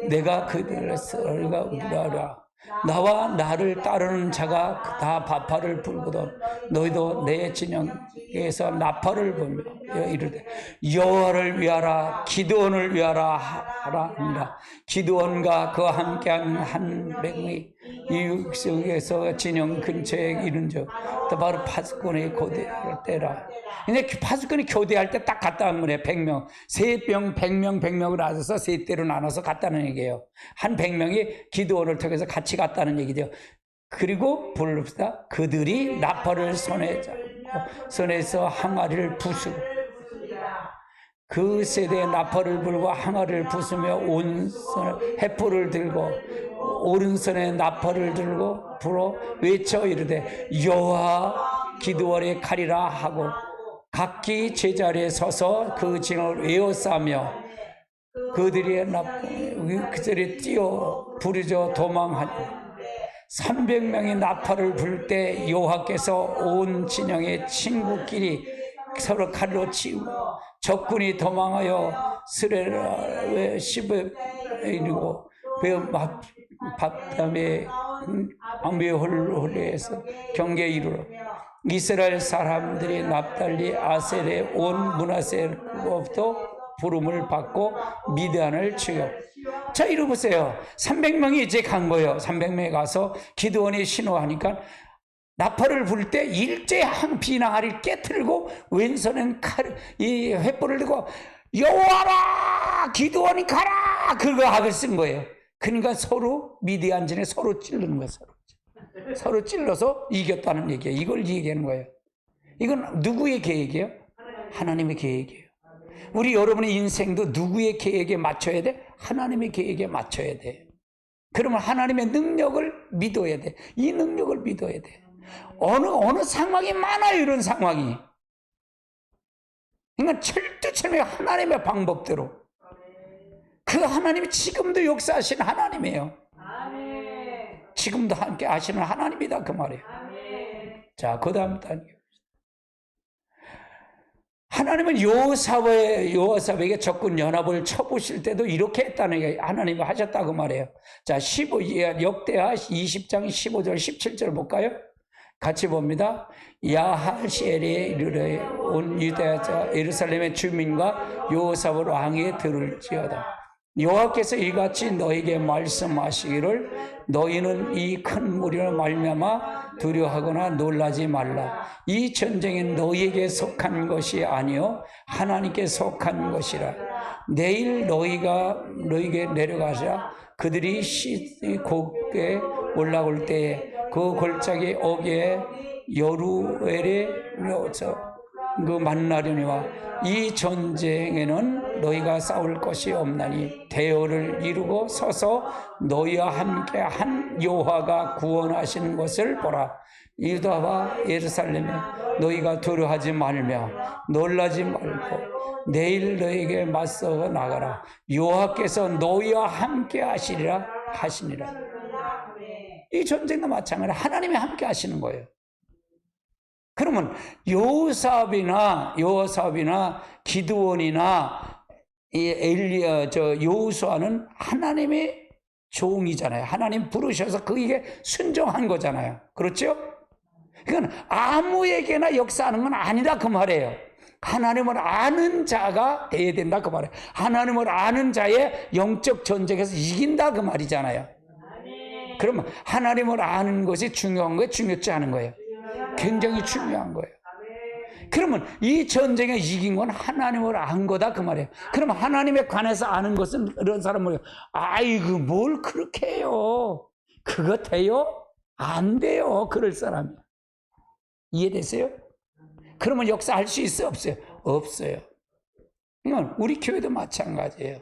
내가 그들을 썰가 우라라 나와 나를 따르는 자가 다 나팔을 불거든 너희도 내 진영에서 나팔을 불며 이르되 여호와를 위하라 기드온을 위하라 하라. 기드온과 그와 함께한 한 명이 이 육성에서 진영 근처에 이른즉 바로 파수꾼의 교대할 때라. 근데 파수꾼이 교대할 때 딱 갔다 온 거네. 100명, 100명을 나눠서 세 대로 나눠서 갔다는 얘기예요. 한 100명이 기드온을 통해서 같이 갔다는 얘기죠. 그리고 부릅시다. 그들이 나팔을 손에서 항아리를 부수고 그 세대에 나팔을 불고 항아리를 부수며 온손에 횃불을 들고 오른손에 나팔을 들고 불어 외쳐 이르되 여호와 기드온의 칼이라 하고 각기 제자리에 서서 그 징을 외워싸며 그들이 뛰어 부르짖어 도망하니 300명이 나팔을 불 때 여호와께서 온 진영의 친구끼리 서로 칼로 치우고 적군이 도망하여 스레라의 시베 이르고 밥담에 앙베홀홀에서 경계에 이르러 이스라엘 사람들이 납달리 아셀의 온 므낫세로부터 부름을 받고 미디안을 치고. 자, 이러 보세요. 300명이 이제 간 거예요. 300명이 가서 기드온이 신호하니까 나팔을 불 때 일제히 한 비나리를 깨트리고 왼손엔 이 횃불을 들고 여호와라 기드온이 가라 그거 하고 쓴 거예요. 그러니까 서로 미디안전에 서로 찌르는 거예요. 서로 찔러서 이겼다는 얘기예요. 이걸 얘기하는 거예요. 이건 누구의 계획이에요? 하나님의 계획이에요. 우리 여러분의 인생도 누구의 계획에 맞춰야 돼? 하나님의 계획에 맞춰야 돼. 그러면 하나님의 능력을 믿어야 돼. 이 능력을 믿어야 돼. 어느 상황이 많아요, 이런 상황이. 그러니까 철두철미 하나님의 방법대로. 그 하나님이 지금도 역사하시는 하나님이에요. 지금도 함께 하시는 하나님이다 그 말이에요. 자, 그 다음 단계. 하나님은 여호사밧에게 적군 연합을 쳐보실 때도 이렇게 했다는 게 하나님이 하셨다고 말해요. 자, 역대하 20장 15절 17절 볼까요? 같이 봅니다. 야하시엘에 이르러 온 유대자 예루살렘의 주민과 여호사밧 왕이 들을지어다. 여호와께서 이같이 너에게 말씀하시기를 너희는 이 큰 무리로 말미암아 두려워하거나 놀라지 말라. 이 전쟁은 너희에게 속한 것이 아니요 하나님께 속한 것이라. 내일 너희에게 내려가자 그들이 곡에 올라올 때에 그 골짜기 어귀에 여루엘에 그 만나려니와 이 전쟁에는 너희가 싸울 것이 없나니 대열을 이루고 서서 너희와 함께 한 여호와가 구원하시는 것을 보라. 유다와 예루살렘에 너희가 두려워하지 말며 놀라지 말고 내일 너희에게 맞서 나가라. 여호와께서 너희와 함께 하시니라. 이 전쟁도 마찬가지로 하나님이 함께 하시는 거예요. 그러면 여호사압이나 기드온이나 여호수아는 하나님의 종이잖아요. 하나님 부르셔서 그에게 순종한 거잖아요. 그렇죠? 그건 아무에게나 역사하는 건 아니다 그 말이에요. 하나님을 아는 자가 돼야 된다 그 말이에요. 하나님을 아는 자의 영적 전쟁에서 이긴다 그 말이잖아요. 그러면 하나님을 아는 것이 중요한 거예요? 중요치 않은 거예요? 굉장히 중요한 거예요. 그러면 이 전쟁에 이긴 건 하나님을 안 거다 그 말이에요. 그러면 하나님에 관해서 아는 것은 이런 사람은 아이고 뭘 그렇게 해요? 그거 돼요? 안 돼요. 그럴 사람이. 이해되세요? 그러면 역사할 수 있어요? 없어요? 없어요. 이건 우리 교회도 마찬가지예요.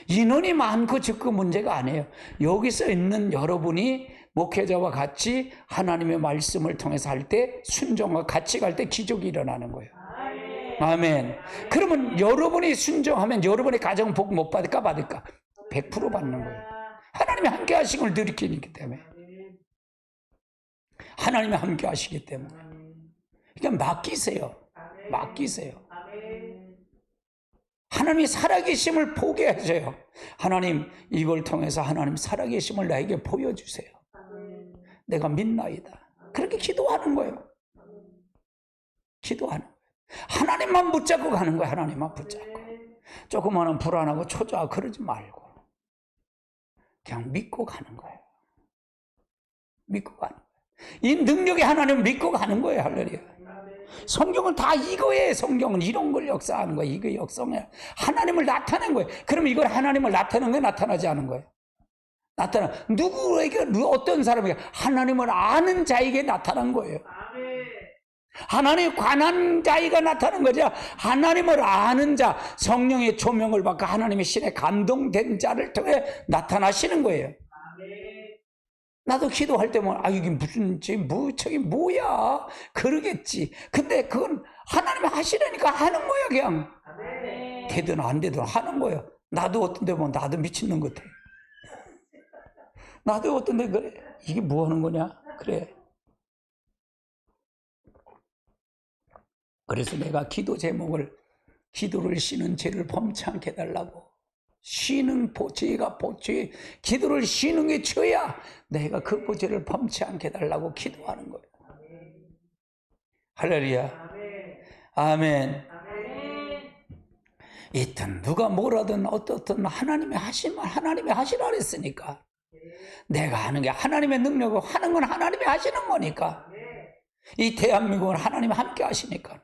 인원이 많고 적고 문제가 아니에요. 여기서 있는 여러분이 목회자와 같이 하나님의 말씀을 통해서 할 때 순종과 같이 갈 때 기적이 일어나는 거예요. 아멘. 그러면 여러분이 순종하면 여러분의 가정 복 못 받을까? 100% 받는 거예요. 하나님이 함께 하신 걸 느끼기 때문에. 하나님이 함께 하시기 때문에. 그러니까 맡기세요. 하나님이 살아계심을 보게 하세요. 하나님 이걸 통해서 하나님 살아계심을 나에게 보여주세요. 내가 믿나이다. 그렇게 기도하는 거예요. 하나님만 붙잡고 가는 거예요. 하나님만 붙잡고. 조그마한 불안하고 초조하고 그러지 말고 그냥 믿고 가는 거예요. 이 능력의 하나님을 믿고 가는 거예요. 할렐루야. 성경은 다 이거예요. 성경은 이런 걸 역사하는 거예요. 이거 역사예요. 하나님을 나타낸 거예요. 그럼 이걸 하나님을 나타내는 거예요? 나타나지 않은 거예요? 누구에게, 어떤 사람에게? 하나님을 아는 자에게 나타난 거예요. 하나님에 관한 자에게 나타난 거죠. 하나님을 아는 자, 성령의 조명을 받고 하나님의 신에 감동된 자를 통해 나타나시는 거예요. 나도 기도할 때면 이게 무슨 저기 뭐야 그러겠지. 근데 그건 하나님이 하시려니까 하는 거야. 그냥 되든 안 되든 하는 거예요. 나도 어떤 데 보면 나도 미친놈 같아. 나도 어떤 데 그래 이게 뭐 하는 거냐 그래. 그래서 내가 기도 제목을 기도를 쉬는 죄를 범치 않게 해달라고. 기도를 쉬는 게 죄야. 내가 그 죄를 범치 않게 해달라고 기도하는 거예요. 할렐루야. 아멘. 이든 누가 뭐라든 어떻든 하나님이 하시면 하나님이 하시라 그랬으니까. 내가 하는 게 하나님의 능력으로 하는 건 하나님이 하시는 거니까. 이 대한민국은 하나님이 함께 하시니까.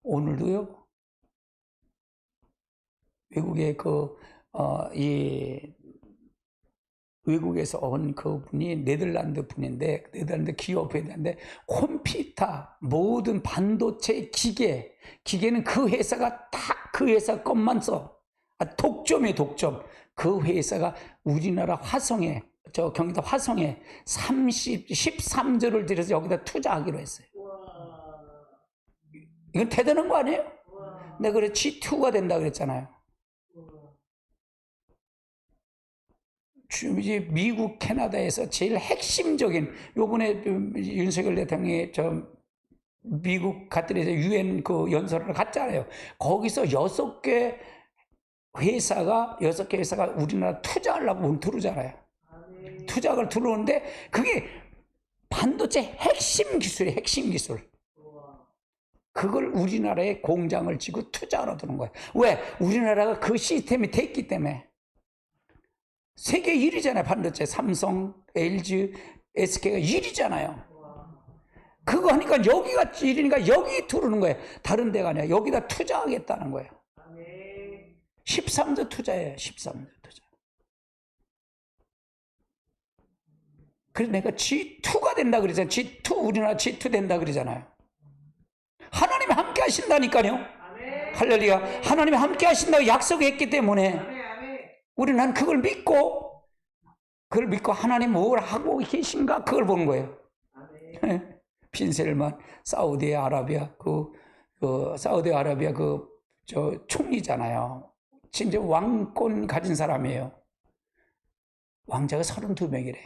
오늘도요. 외국의 외국에서 온 그분이 네덜란드 분인데, 네덜란드 기업회사인데, 컴퓨터, 모든 반도체 기계는 그 회사가 딱 그 회사 것만 써. 독점이에요, 독점. 그 회사가 우리나라 화성에, 경기도 화성에 13조를 들여서 여기다 투자하기로 했어요. 이건 대단한 거 아니에요? 내가 그래 G2가 된다 그랬잖아요. 미국, 캐나다에서 제일 핵심적인, 요번에 윤석열 대통령이 미국 갔더니 UN 그 연설을 갔잖아요. 거기서 6개 회사가 우리나라 투자하려고 들어오잖아요. 투자를 들어오는데 그게 반도체 핵심 기술이에요. 핵심 기술. 그걸 우리나라에 공장을 지고 투자하러 드는 거예요. 왜? 우리나라가 그 시스템이 됐기 때문에. 세계 1위잖아요. 반도체. 삼성, LG, SK가 1위잖아요. 그거 하니까 여기가 1위니까 여기 들어오는 거예요. 다른 데가 아니라 여기다 투자하겠다는 거예요. 13조 투자예요. 13조 투자. 그래서 내가 G2가 된다 그러잖아요. 우리나라 G2 된다 그러잖아요. 하나님이 함께 하신다니까요. 할렐루야. 하나님이 함께 하신다고 약속했기 때문에 우리는 그걸 믿고 하나님 뭘 하고 계신가 그걸 보는 거예요. 빈셀만 사우디아라비아 사우디아라비아 총리잖아요. 진짜 왕권 가진 사람이에요. 왕자가 32명이래.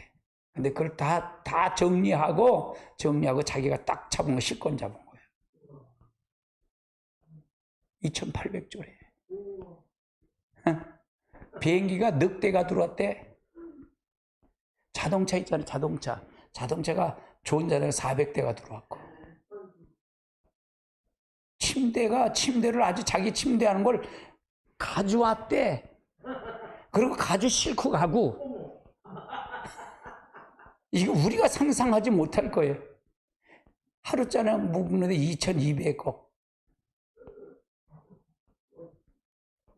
근데 그걸 다 정리하고 자기가 딱 잡은 거, 실권 잡은 거예요. 2,800조래. 비행기가 넉 대가 들어왔대. 자동차 있잖아요, 자동차가 좋은 자동차 400대가 들어왔고. 침대를 아주 자기 침대하는 걸 가져왔대. 그리고 가져 싣고 가고. 이거 우리가 상상하지 못할 거예요. 하루짜리 묵는데 2,200억.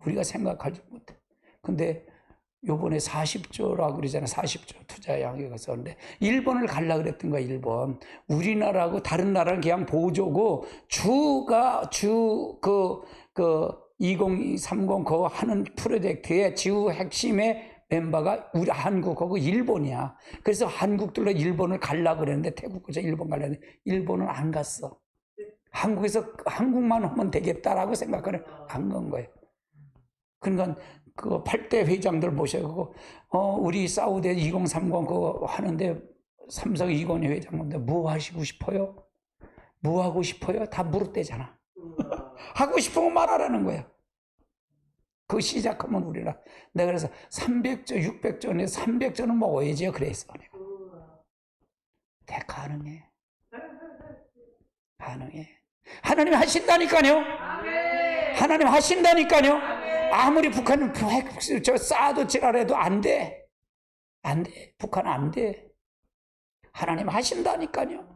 우리가 생각하지 못해. 근데 요번에 40조라고 그러잖아요. 40조 투자 양액을 썼는데 일본을 가려고 그랬던 거야. 일본. 우리나라하고 다른 나라는 그냥 보조고 2030 그거 하는 프로젝트의 주 핵심의 멤버가 우리 한국하고 일본이야. 그래서 한국들로 일본을 가려고 그랬는데 태국에서 일본 가려고 했는데 일본은 안 갔어. 한국에서 한국만 하면 되겠다라고 생각하는 안 간 거예요. 그러니까 그 8대 회장들 모셔고 우리 사우디 2030 그거 하는데 삼성 이건희 회장인데 뭐 하시고 싶어요? 뭐 하고 싶어요? 다 물었대잖아. 하고 싶은 거 말하라는 거야. 그 시작하면 우리라. 내가 그래서 300조, 600조에 300조는 먹어야지요. 그래서 내가 가능해. 하나님 하신다니까요. 하나님 하신다니까요. 아무리 북한은 쏴도 지랄해도 안 돼. 안 돼. 북한은 안 돼. 하나님 하신다니까요.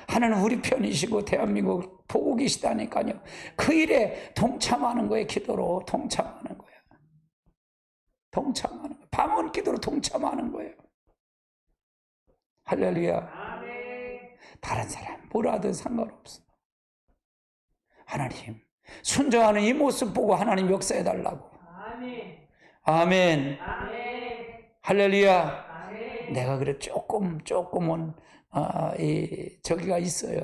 하나님 우리 편이시고 대한민국 보고 계시다니까요. 그 일에 동참하는 거예요. 기도로 동참하는 거예요. 동참하는 거예요. 밤은 기도로 동참하는 거예요. 할렐루야. 다른 사람 뭐라든 상관없어. 하나님 순종하는 이 모습 보고 하나님 역사해달라고. 아멘. 할렐루야. 내가 그래 조금은 저기가 있어요.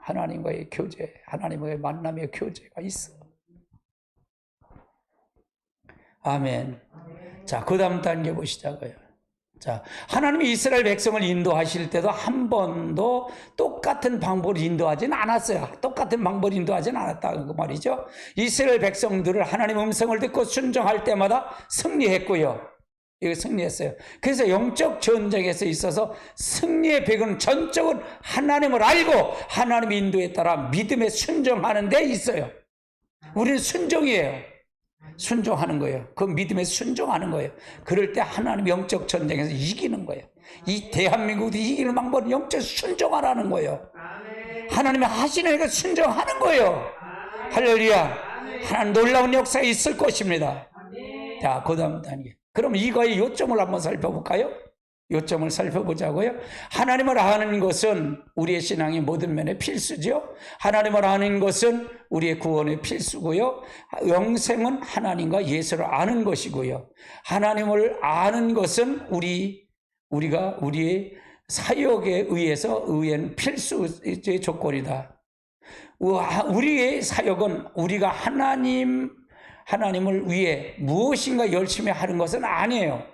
하나님과의 교제, 하나님과의 만남의 교제가 있어. 아멘. 자, 그 다음 단계 보시자고요. 자, 하나님이 이스라엘 백성을 인도하실 때도 한 번도 똑같은 방법으로 인도하지는 않았어요. 똑같은 방법으로 인도하지는 않았다고 말이죠. 이스라엘 백성들을 하나님 음성을 듣고 순종할 때마다 승리했고요. 이거 승리했어요. 그래서 영적 전쟁에서 있어서 승리의 배경은 전적으로 하나님을 알고 하나님 인도에 따라 믿음에 순종하는 데 있어요. 우리는 순종이에요. 순종하는 거예요. 그 믿음에 순종하는 거예요. 그럴 때 하나님 영적 전쟁에서 이기는 거예요. 이 대한민국도 이기는 방법은 영적 순종하라는 거예요. 하나님이 하시니까 순종하는 거예요. 할렐루야. 하나님 놀라운 역사가 있을 것입니다. 자, 그 다음 단계. 그럼 이거의 요점을 한번 살펴볼까요? 요점을 살펴보자고요. 하나님을 아는 것은 우리의 신앙의 모든 면에 필수죠. 하나님을 아는 것은 우리의 구원의 필수고요. 영생은 하나님과 예수를 아는 것이고요. 하나님을 아는 것은 우리가 우리의 사역에 의한 필수의 조건이다. 우리의 사역은 우리가 하나님을 위해 무엇인가 열심히 하는 것은 아니에요.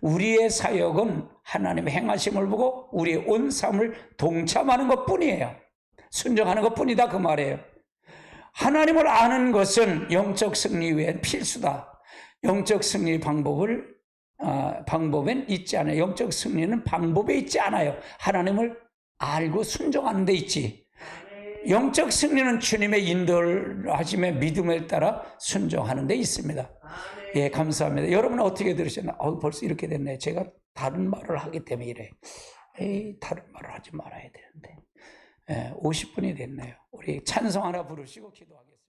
우리의 사역은 하나님의 행하심을 보고 우리의 온 삶을 동참하는 것뿐이에요. 순종하는 것뿐이다 그 말이에요. 하나님을 아는 것은 영적 승리 위에 필수다. 영적 승리 방법엔 있지 않아요. 영적 승리는 방법에 있지 않아요. 하나님을 알고 순종하는 데 있지. 영적 승리는 주님의 인도를 하심에 믿음에 따라 순종하는 데 있습니다. 예, 감사합니다. 여러분은 어떻게 들으셨나요? 벌써 이렇게 됐네. 제가 다른 말을 하기 때문에 이래. 다른 말을 하지 말아야 되는데. 50분이 됐네요. 우리 찬송 하나 부르시고 기도하겠습니다.